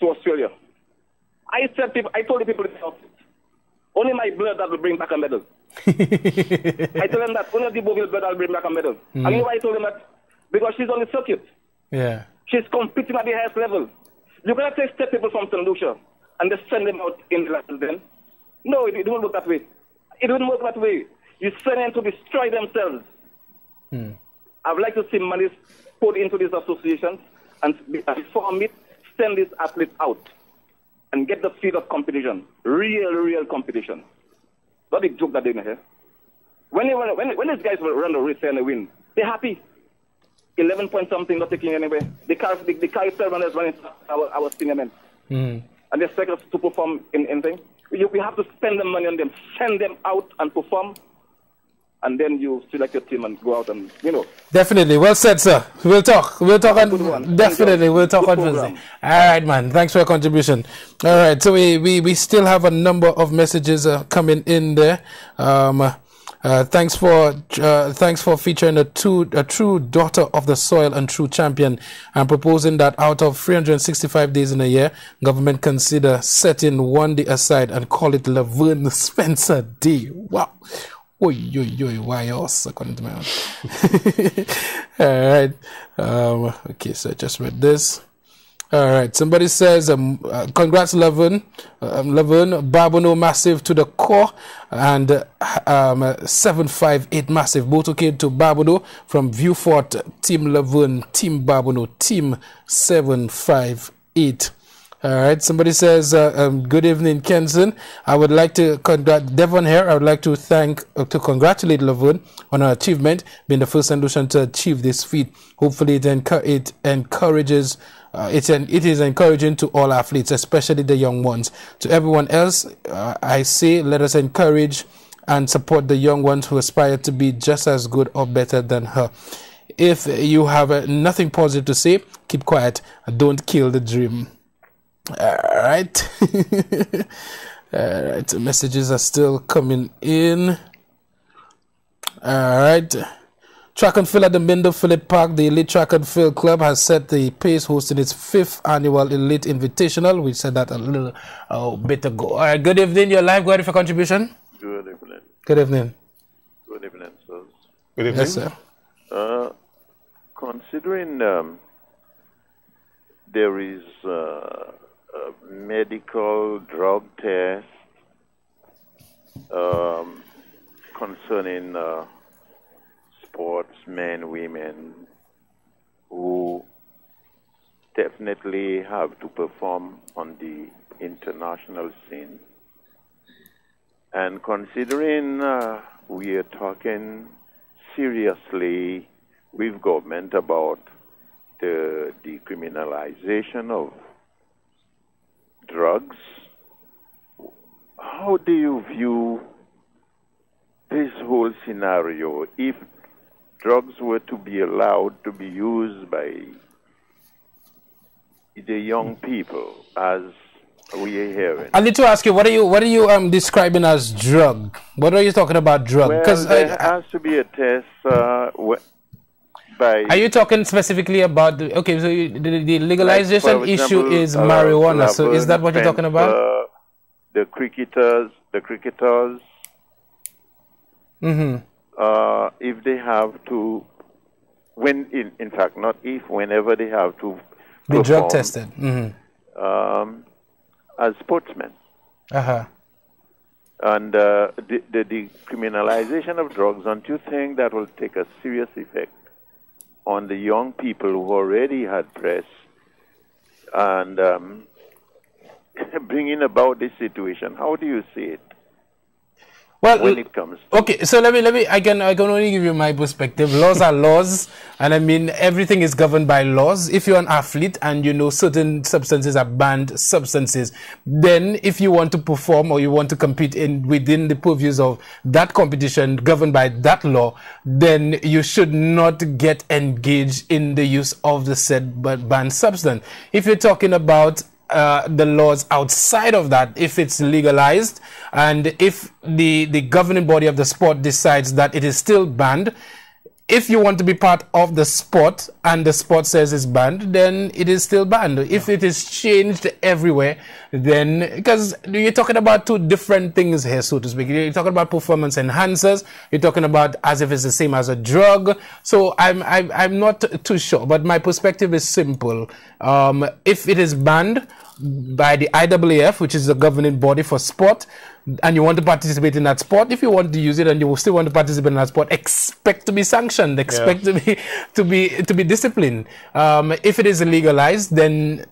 Australia, I told the people in the office, only my blood that will bring back a medal. I told them that only the Boville blood that will bring back a medal. And you know why I told them that? Because she's on the circuit. Yeah. She's competing at the highest level. You cannot take step people from St. Lucia and just send them out in the last then. No, it won't work that way. It wouldn't work that way. You send them to destroy themselves. I would like to see money put into these associations and reform it, send these athletes out and get the feel of competition, real competition. Not the joke that they're here. When these guys run the race and they win, they're happy. 11 point something, not taking anywhere. They carry 7 runners running our senior men. And they expect us to perform in things. We have to spend the money on them, send them out and perform, and then you select your team and go out and, Definitely. Well said, sir. We'll talk. We'll talk on, definitely. We'll talk on Wednesday. All right, man. Thanks for your contribution. All right. So we still have a number of messages coming in there. Thanks for featuring a true daughter of the soil and true champion, and proposing that out of 365 days in a year, government consider setting one day aside and call it Laverne Spencer Day. Wow. Oi, why else? According to my own. All right. Okay, so I just read this. All right. Somebody says, congrats, Laverne. Barbono massive to the core, and 758 massive. Both okay to Barbono from Viewfort. Team Laverne, Team Barbono, Team 758. All right. Somebody says, good evening, Kenson. I would like to Devon here. I would like to congratulate Laverne on her achievement, being the first St. Lucian to achieve this feat. Hopefully, it encourages. It is encouraging to all athletes, especially the young ones. To everyone else, I say, let us encourage and support the young ones who aspire to be just as good or better than her. If you have nothing positive to say, keep quiet. Don't kill the dream. All right. All right. The messages are still coming in. All right. Track and field at the Minder Phillip Park. The Elite Track and Field Club has set the pace, hosting its 5th annual Elite Invitational. We said that a little bit ago. All right. Good evening. You're live. Go ahead for contribution. Good evening. Good evening. Good evening, sir. Good evening. Yes, sir. Considering there is a medical drug test concerning sportsmen, women who definitely have to perform on the international scene. And considering we are talking seriously with government about the decriminalization of drugs, how do you view this whole scenario if drugs were to be allowed to be used by the young people, as we are hearing? I need to ask you, what are you describing as drug? What are you talking about drug? Well, there has to be a test by... Are you talking specifically about... Okay, so the legalization issue is marijuana. So is that what you're talking about? The cricketers... if they have to... whenever they have to... Be drug tested. As sportsmen. And the decriminalization of drugs, don't you think that will take a serious effect on the young people who already had press and bringing about this situation? How do you see it? Well, when it comes to okay, so let me I can only give you my perspective. Laws are laws, and I mean everything is governed by laws. If you're an athlete and you know certain substances are banned substances, then if you want to perform or you want to compete within the purviews of that competition governed by that law, then you should not get engaged in the use of the said banned substance. If you're talking about the laws outside of that, if it's legalized and if the governing body of the sport decides that it is still banned, if you want to be part of the sport and the sport says it's banned, then it is still banned. If it is changed everywhere, then, because you're talking about two different things here, so to speak. You're talking about performance enhancers. You're talking about as if it's the same as a drug. So I'm not too sure, but my perspective is simple. If it is banned by the IAAF, which is the governing body for sport, and you want to participate in that sport, if you want to use it and you still want to participate in that sport, expect to be sanctioned, expect to be disciplined. If it is legalized, then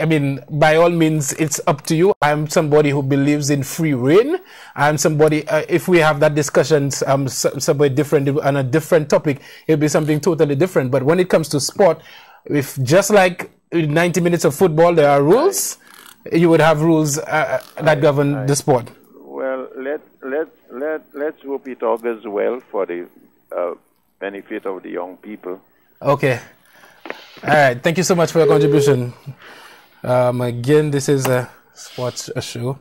I mean, by all means, it's up to you. I'm somebody who believes in free reign. I'm somebody, if we have that discussion somewhere different on a different topic, it'll be something totally different. But when it comes to sport, if just like 90 minutes of football, there are rules, you would have rules that govern the sport. Well, let's hope it augurs well for the benefit of the young people. Okay. All right. Thank you so much for your contribution. Again, this is a sports show.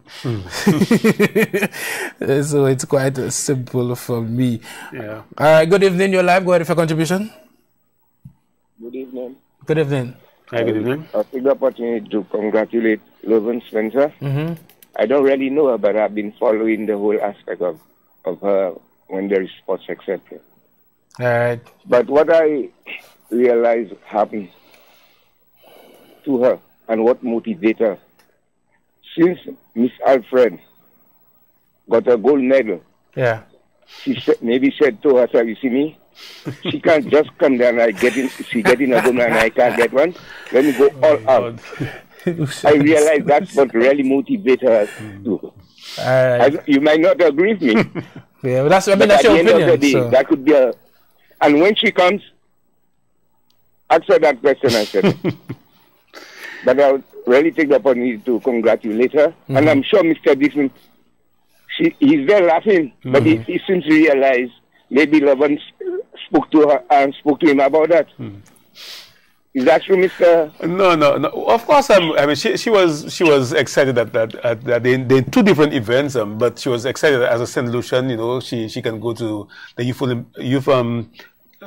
So it's quite simple for me. Yeah. All right. Good evening. You're live. Go ahead with your contribution. Good evening. Good evening. Hi, good evening. I'll take the opportunity to congratulate Loven Spencer. Mm-hmm. I don't really know her, but I've been following the whole aspect of her when there is sports, etc. All right. But what I realized happened to her and what motivated her, since Miss Alfred got a gold medal, she said to herself, you see me, she can't just come down and she getting a gold medal and I can't get one. Let me go all out. I realized that's what really motivated her to. You might not agree with me. Yeah, but that's your opinion. End of the day, that could be a. And when she comes, answer that question, I said. But I would really take the opportunity to congratulate her. And I'm sure Mr. Dixon, he's there laughing, but he seems to realize maybe Loven spoke to her and spoke to him about that. Is that true, Mr.? No. Of course, I mean, she was excited that they two different events, but she was excited as a St. Lucian. You know, she can go to the youth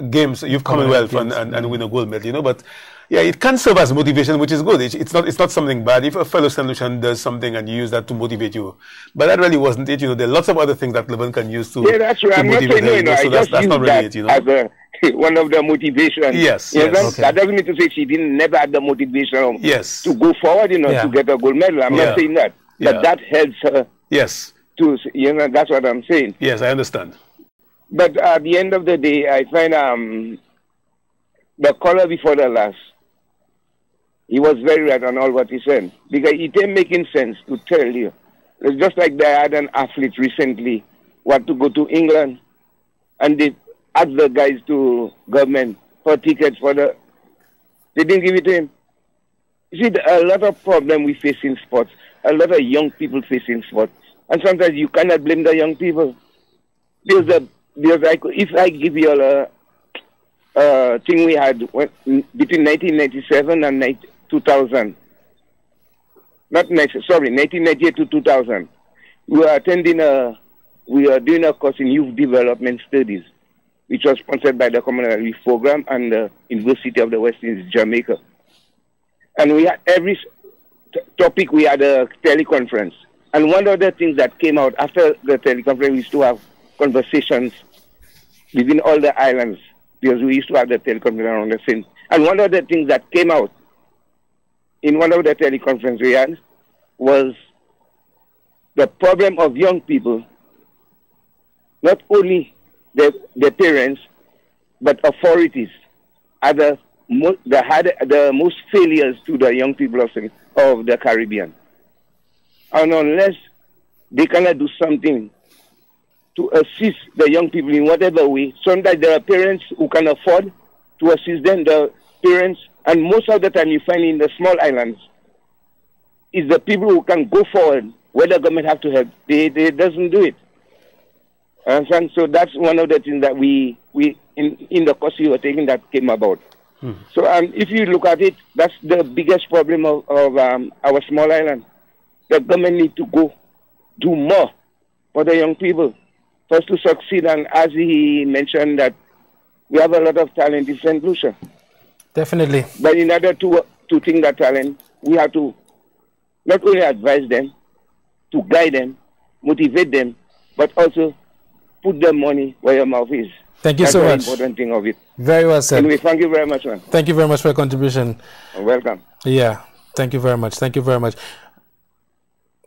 games, youth Commonwealth, and win a gold medal. You know, but yeah, it can serve as motivation, which is good. It's not something bad. If a fellow St. Lucian does something and you use that to motivate you, but that really wasn't it. You know, there are lots of other things that Loven can use to that's right. I'm not saying no, you know, so that's not really it. You know, as one of the motivations. Yes. That doesn't mean to say she never had the motivation to go forward, you know, to get a gold medal. I'm not saying that. But that helps her. Yes. To, you know, that's what I'm saying. Yes, I understand. But at the end of the day, I find the caller before the last, he was very right on all what he said. Because it ain't making sense to tell you. It's just like they had an athlete recently want to go to England and they asked the guys to government for tickets for they didn't give it to him. You see, a lot of problem we face in sports, a lot of young people face in sports, and sometimes you cannot blame the young people. If I give you all a thing we had between 1997 and 2000, 1998 to 2000, we were doing a course in youth development studies, which was sponsored by the Commonwealth Program and the University of the West Indies, Jamaica. And we had every topic, we had a teleconference. And one of the things that came out after the teleconference, we used to have conversations within all the islands, because we used to have the teleconference around the same. And one of the things that came out in one of the teleconferences we had was the problem of young people, not only the parents, but authorities are the most failures to the young people of the Caribbean. And unless they cannot do something to assist the young people in whatever way, sometimes there are parents who can afford to assist them, the parents, and most of the time you find in the small islands, is the people who can go forward where the government have to help. They doesn't do it. And so that's one of the things that we in the course we were taking that came about. So if you look at it, that's the biggest problem of our small island. The government need to go do more for the young people for us to succeed. And as he mentioned that we have a lot of talent in St. Lucia. Definitely. But in order to think that talent, we have to not only advise them, to guide them, motivate them, but also put the money where your mouth is. Thank you so much. That's the important thing of it. Very well said. Anyway, thank you very much, man. Thank you very much for your contribution. You're welcome. Yeah, thank you very much. Thank you very much.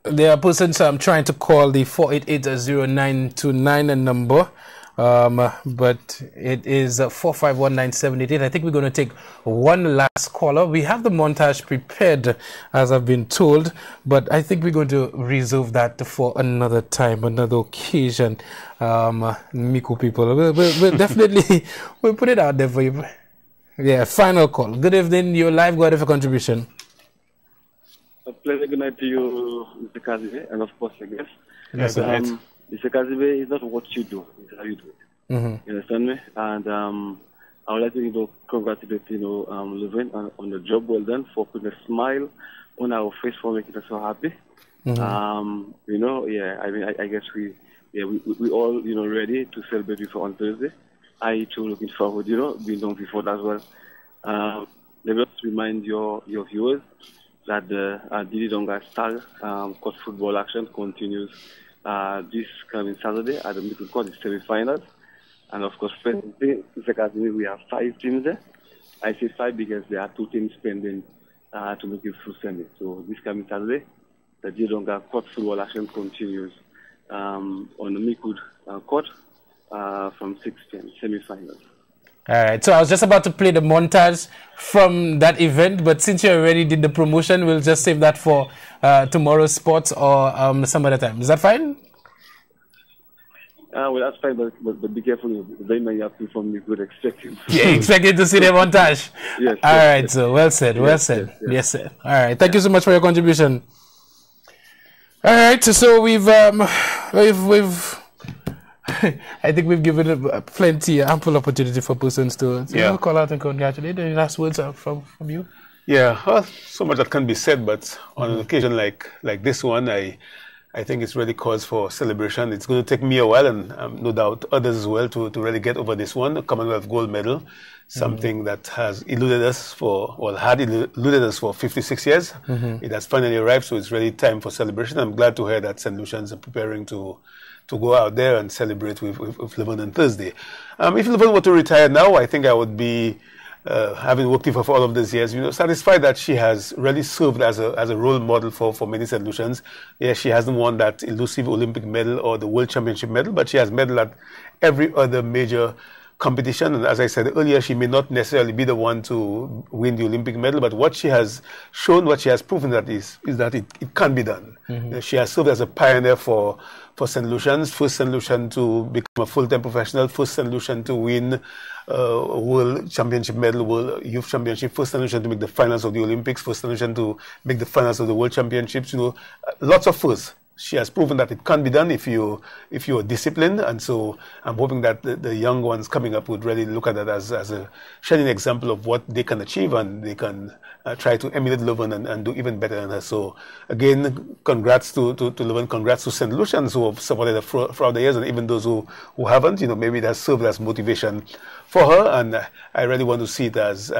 there are persons trying to call the 488-0929 number. But it is 4519788. I think we're going to take one last caller. We have the montage prepared, as I've been told, but I think we're going to reserve that for another time, another occasion. Miku people, we'll definitely we'll put it out there for you. Yeah, final call. Good evening. You're live. Go ahead for contribution. A pleasure. Good night to you, Mr. Kazibe, and of course, I guess. Yes, Mr. Kazibe, it's not what you do, it's how you do it. You understand me? And I would like to, congratulate, Levin on the job well done for putting a smile on our face for making us so happy. I guess we all, ready to celebrate with you on Thursday. I too looking forward, being done before that as well. Let me just remind your viewers that the Didi Donga Star court football action continues this coming Saturday at the Middle Court, the semi-finals. And of course, presently, we have 5 teams there. I say 5 because there are 2 teams pending to make it through semi. So this coming Saturday, the Didi Donga court football action continues on the Mikud court from 6 p.m. semi-finals. All right, so I was just about to play the montage from that event, but since you already did the promotion, we'll just save that for tomorrow's sports or some other time. Is that fine? Well, that's fine, but be careful. Very many people from me would expect you. Yeah, expected to see the montage. Yes. All right, so well said, well said. Yes, sir. All right, thank you so much for your contribution. All right, so we've I think we've given ample opportunity for persons to call out and congratulate. Any last words from you? Yeah, well, so much that can be said, but on an occasion like this one, I think it's really cause for celebration. It's going to take me a while, and no doubt others as well, to really get over this one, a Commonwealth gold medal, something that has eluded us for 56 years. It has finally arrived, so it's really time for celebration. I'm glad to hear that St. Lucians are preparing to go out there and celebrate with Levin on Thursday. If Levin were to retire now, I think I would be, having worked with her for all of these years, satisfied that she has really served as a role model for many St. Lucians. Yes, she hasn't won that elusive Olympic medal or the World Championship medal, but she has medal at every other major competition. And as I said earlier, she may not necessarily be the one to win the Olympic medal, but what she has shown, what she has proven is that it can be done. She has served as a pioneer for St. Lucians, first St. Lucian to become a full-time professional, first St. Lucian to win World Championship medal, World Youth Championship, first St. Lucian to make the finals of the Olympics, first St. Lucian to make the finals of the World Championships. Lots of firsts. She has proven that it can be done if you are disciplined, and so I'm hoping that the young ones coming up would really look at that as a shining example of what they can achieve, and they can try to emulate Levin and do even better than her. So again, congrats to Levin, congrats to St. Lucians who have supported her throughout the years, and even those who haven't. Maybe it has served as motivation for her, and I really want to see it as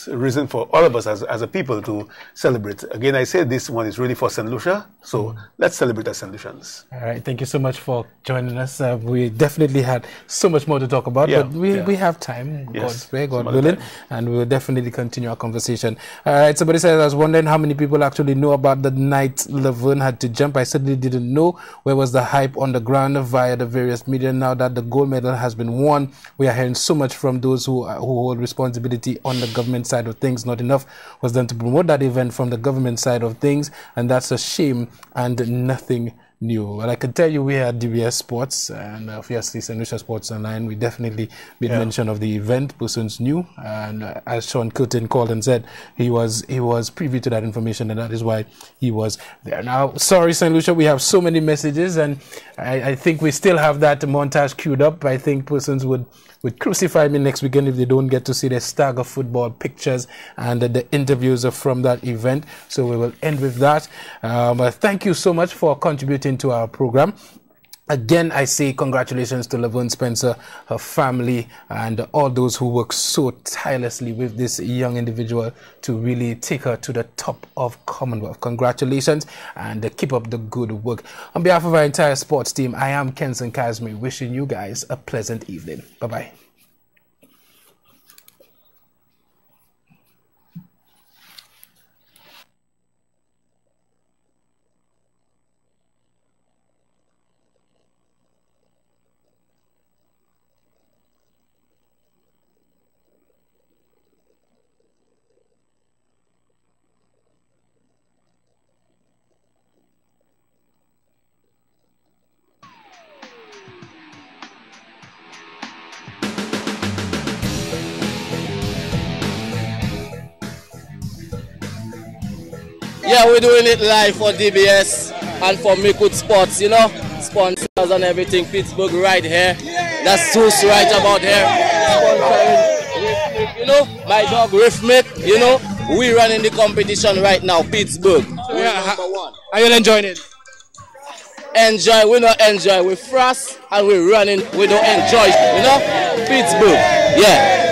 a reason for all of us as a people to celebrate. Again, I say this one is really for St. Lucia, so let's celebrate as St. Lucians. All right, thank you so much for joining us. We definitely had so much more to talk about, but we have time, yes, God willing, and we will definitely continue our conversation. All right, somebody said, I was wondering how many people actually know about the night Levin had to jump. I certainly didn't know. Where was the hype on the ground via the various media? Now that the gold medal has been won, we are hearing so much from those who hold responsibility on the government side of things. Not enough was done to promote that event from the government side of things, and that's a shame and nothing new. Well, I can tell you we had DBS Sports and obviously St. Lucia Sports Online. We definitely made mention of the event. Persons knew, and as Sean Curtin called and said, he was privy to that information, and that is why he was there. Now, sorry, St. Lucia, we have so many messages, and I think we still have that montage queued up. I think persons would crucify me next weekend if they don't get to see the stagger football pictures and the interviews from that event. So we will end with that. But thank you so much for contributing to our program. Again, I say congratulations to Laverne Spencer, her family, and all those who work so tirelessly with this young individual to really take her to the top of Commonwealth. Congratulations, and keep up the good work. On behalf of our entire sports team, I am Kenson Kazmi, wishing you guys a pleasant evening. Bye-bye. Yeah, we're doing it live for DBS and for Make Good Sports, you know, sponsors and everything. Pittsburgh right here. That's Zeus right about here. Sponsoring, you know, my dog Riffmate, you know, we running the competition right now, Pittsburgh. We're number one. Are you enjoying it? Enjoy, we not enjoy, we frost and we running, we don't enjoy, you know, Pittsburgh, yeah.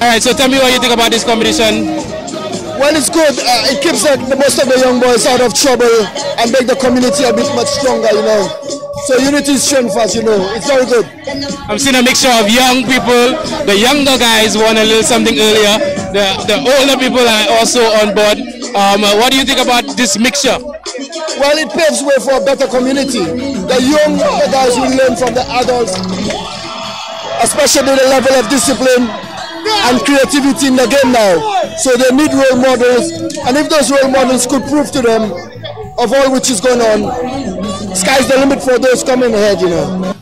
Alright, so tell me what you think about this competition. Well, it's good. It keeps the most of the young boys out of trouble and make the community a bit much stronger, you know. So unity is strength for us, you know. It's very good. I'm seeing a mixture of young people. The younger guys won a little something earlier. The older people are also on board. What do you think about this mixture? Well, it paves way for a better community. The young guys will learn from the adults, especially the level of discipline and creativity in the game now. So they need role models, and if those role models could prove to them of all which is going on, sky's the limit for those coming ahead, you know.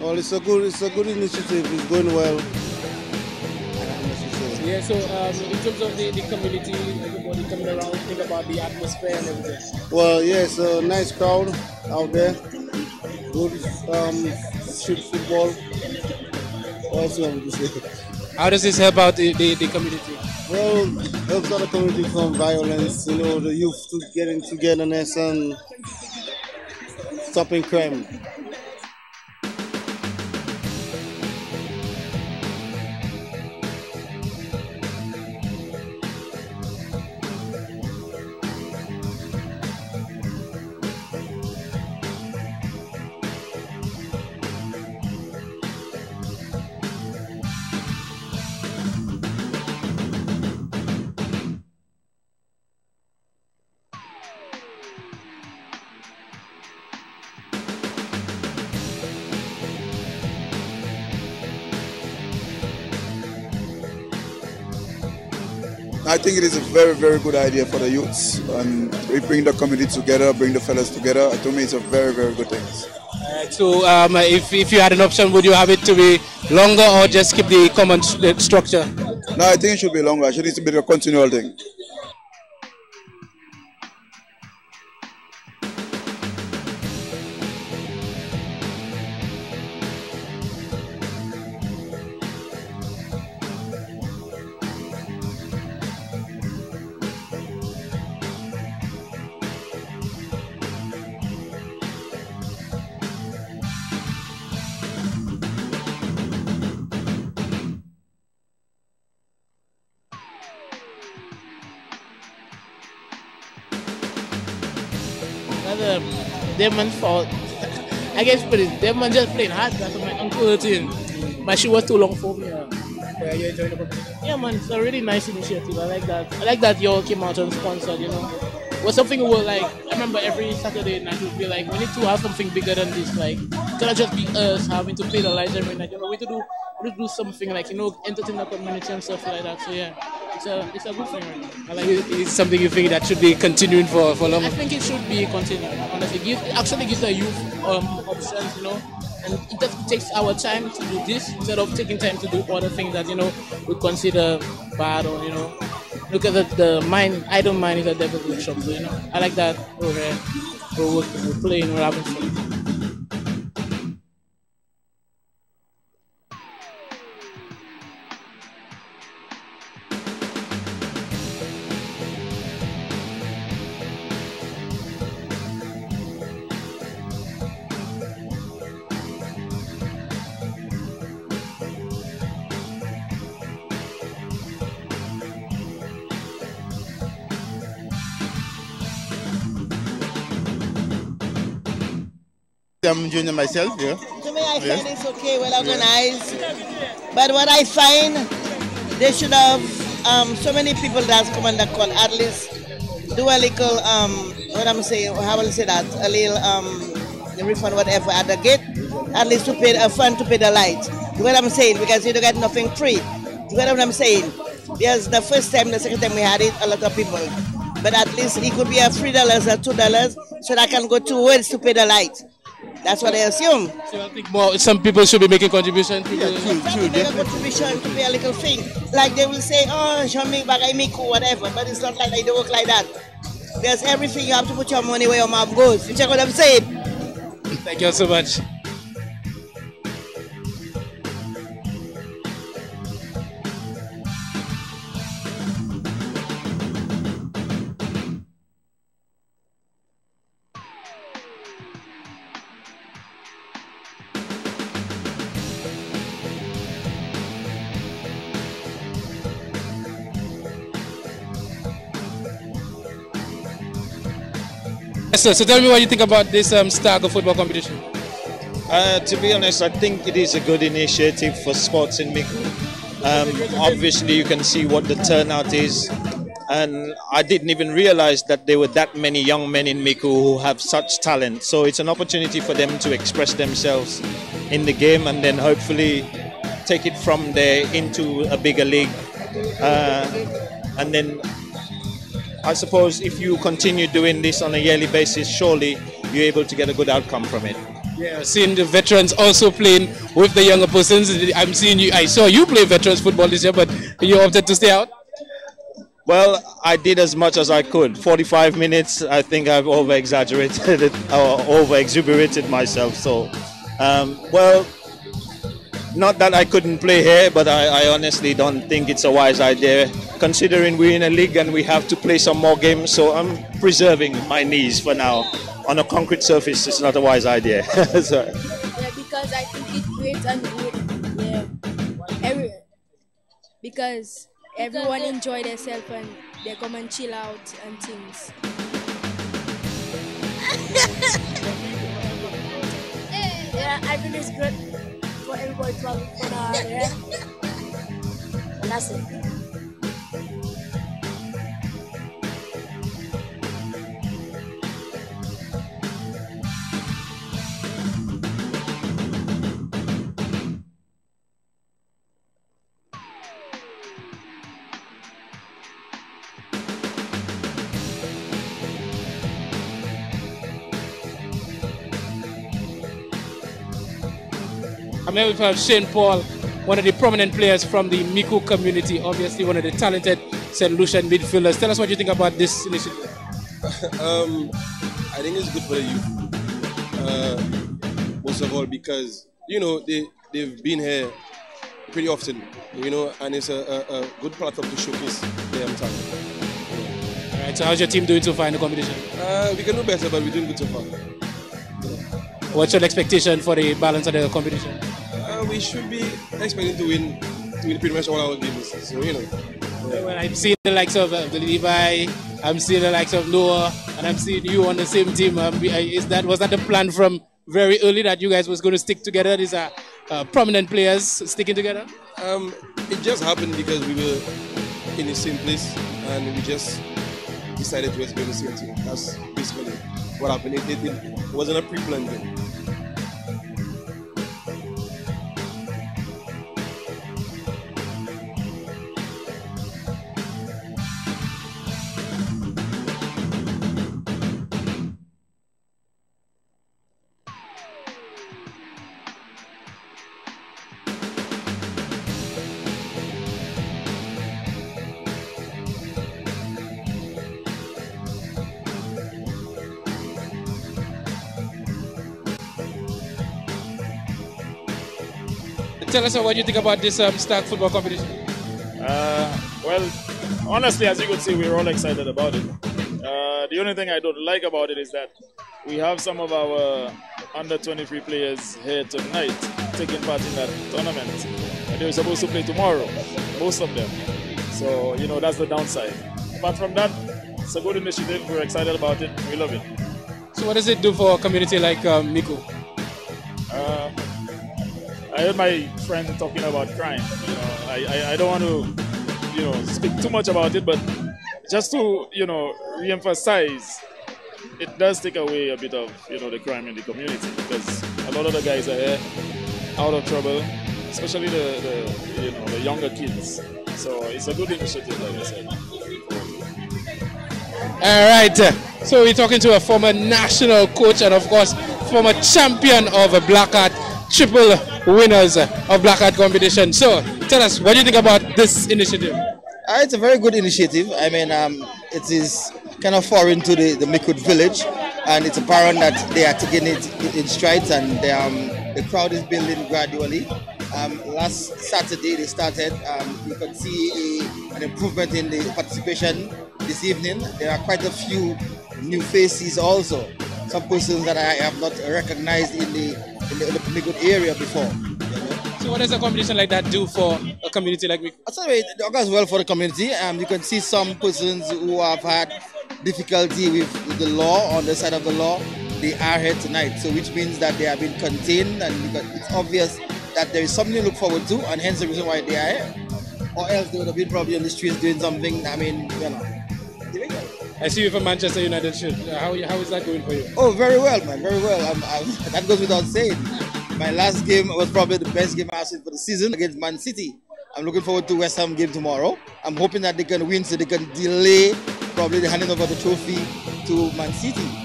Well, it's a good initiative. It's going well. Yeah. So in terms of the community, everybody coming around, think about the atmosphere and everything. Well, yeah, it's a nice crowd out there. Good street football. What else do you want me to say? How does this help out the community? Well, helps out the community from violence. You know, the youth to getting togetherness and stopping crime. I think it is a very, very good idea for the youths, and we bring the community together, bring the fellas together. To me, it's a very, very good thing. So if you had an option, would you have it to be longer or just keep the common structure? No, I think it should be longer. It should be a continual thing. Demon's fault. I guess Demon just playing hard because my uncle thing. But she was too long for me. Yeah, you enjoying the competition? Yeah, man, it's a really nice initiative. I like that. I like that you all came out and sponsored, you know. It was something we were like, I remember every Saturday night we'd be like, we need to have something bigger than this. Like, it cannot just be us having to play the lights every night. You know, we need to do something like, you know, entertain the community and stuff like that. So yeah, it's a good thing right now. I like it. It's something you think that should be continuing for long? I think it should be continued. Honestly, it actually gives the youth options, you know, and it just takes our time to do this instead of taking time to do other things that, you know, we consider bad or, you know. Look at the mind. Idle mind is a devil's workshop. So, you know, I like that. We're working, we're playing, we're having fun. I'm junior myself, yeah. To me, I find it's okay, well organized. But what I find, they should have so many people that's come on the call, at least do a little, what I'm saying, how will I say that? A little refund, whatever, at the gate, at least to pay a fund to pay the light. You know what I'm saying? Because you don't get nothing free. You know what I'm saying? Because the first time, the second time we had it, a lot of people. But at least it could be a $3 or $2 so that I can go towards to pay the light. That's what I assume. So I think more, some people should be making contribution. Yeah, true. Make a contribution to pay a little thing. Like they will say, oh, show me back, I make whatever. But it's not like they work like that. There's everything you have to put your money where your mouth goes. You check what I'm saying? Thank you so much. So tell me what you think about this Stargo football competition. To be honest, I think it is a good initiative for sports in Miku. Obviously, you can see what the turnout is. And I didn't even realize that there were that many young men in Miku who have such talent. So it's an opportunity for them to express themselves in the game and then hopefully take it from there into a bigger league. And then I suppose if you continue doing this on a yearly basis, surely you're able to get a good outcome from it. Yeah, seeing the veterans also playing with the younger persons. I'm seeing you. I saw you play veterans football this year, but you opted to stay out. Well, I did as much as I could. 45 minutes. I think I've over-exaggerated it or over-exuberated myself. So, well, not that I couldn't play here, but I honestly don't think it's a wise idea, considering we're in a league and we have to play some more games. So I'm preserving my knees for now. On a concrete surface, it's not a wise idea. So. Yeah, because I think it's great and good. Yeah. Because everyone enjoy themselves and they come and chill out and things. Yeah, I think it's good for everybody to have fun there. And that's it. I'm here with Shane Paul, one of the prominent players from the Miku community, obviously one of the talented St. Lucian midfielders. Tell us what you think about this initiative. I think it's good for the youth. Most of all because, you know, they've been here pretty often, you know, and it's a good platform to showcase their talent. All right, so how's your team doing so far in the competition? We can do better, but we're doing good so far. What's your expectation for the balance of the competition? We should be expecting to win pretty much all our games. So, you know. Well, I'm seeing the likes of Levi, I'm seeing the likes of Noah, and I'm seeing you on the same team. Was that the plan from very early that you guys was going to stick together? These are prominent players sticking together? It just happened because we were in the same place and we just decided to be in the same team. That's basically what happened. It wasn't a pre-planned thing. Tell us what you think about this Stark football competition. Well, honestly, as you could see, we're all excited about it. The only thing I don't like about it is that we have some of our under-23 players here tonight taking part in that tournament. And they were supposed to play tomorrow, most of them. So, you know, that's the downside. Apart from that, it's a good initiative. We're excited about it. We love it. So what does it do for a community like Miku? I heard my friend talking about crime. You know, I don't want to, you know, speak too much about it, but just to, you know, re-emphasize, it does take away a bit of, you know, the crime in the community, because a lot of the guys are here out of trouble, especially the younger kids. So it's a good initiative, like I said. All right. So we're talking to a former national coach and, of course, former champion of a Black Art, triple winners of Black Art competition. So tell us, what do you think about this initiative? It's a very good initiative. I mean, it is kind of foreign to the Mikut village, and it's apparent that they are taking it in strides, and the crowd is building gradually. Last Saturday they started. You could see an improvement in the participation this evening. There are quite a few new faces also. Some persons that I have not recognized in the Mikut area before. So what does a competition like that do for a community like Mikut? It goes well for the community. You can see some persons who have had difficulty with the law, on the side of the law, they are here tonight. So which means that they have been contained, and it's obvious that there is something to look forward to, and hence the reason why they are here. Or else they would have been probably on the streets doing something. I mean, you know. I see you from Manchester United shirt. How is that going for you? Oh, very well, man, very well. That goes without saying. My last game was probably the best game I've seen for the season against Man City. I'm looking forward to West Ham game tomorrow. I'm hoping that they can win so they can delay probably the handing over the trophy to Man City.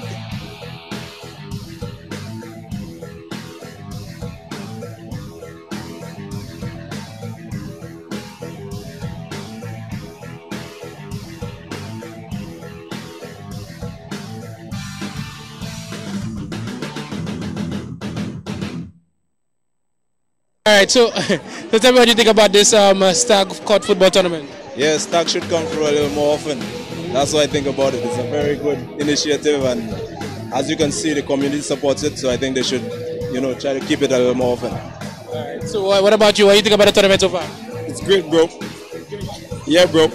All right, so tell me what you think about this Stag Court football tournament. Yeah, Stag should come through a little more often. That's what I think about it. It's a very good initiative, and as you can see, the community supports it. So I think they should, you know, try to keep it a little more often. All right. So what about you? What do you think about the tournament so far? It's great, bro. Yeah, bro.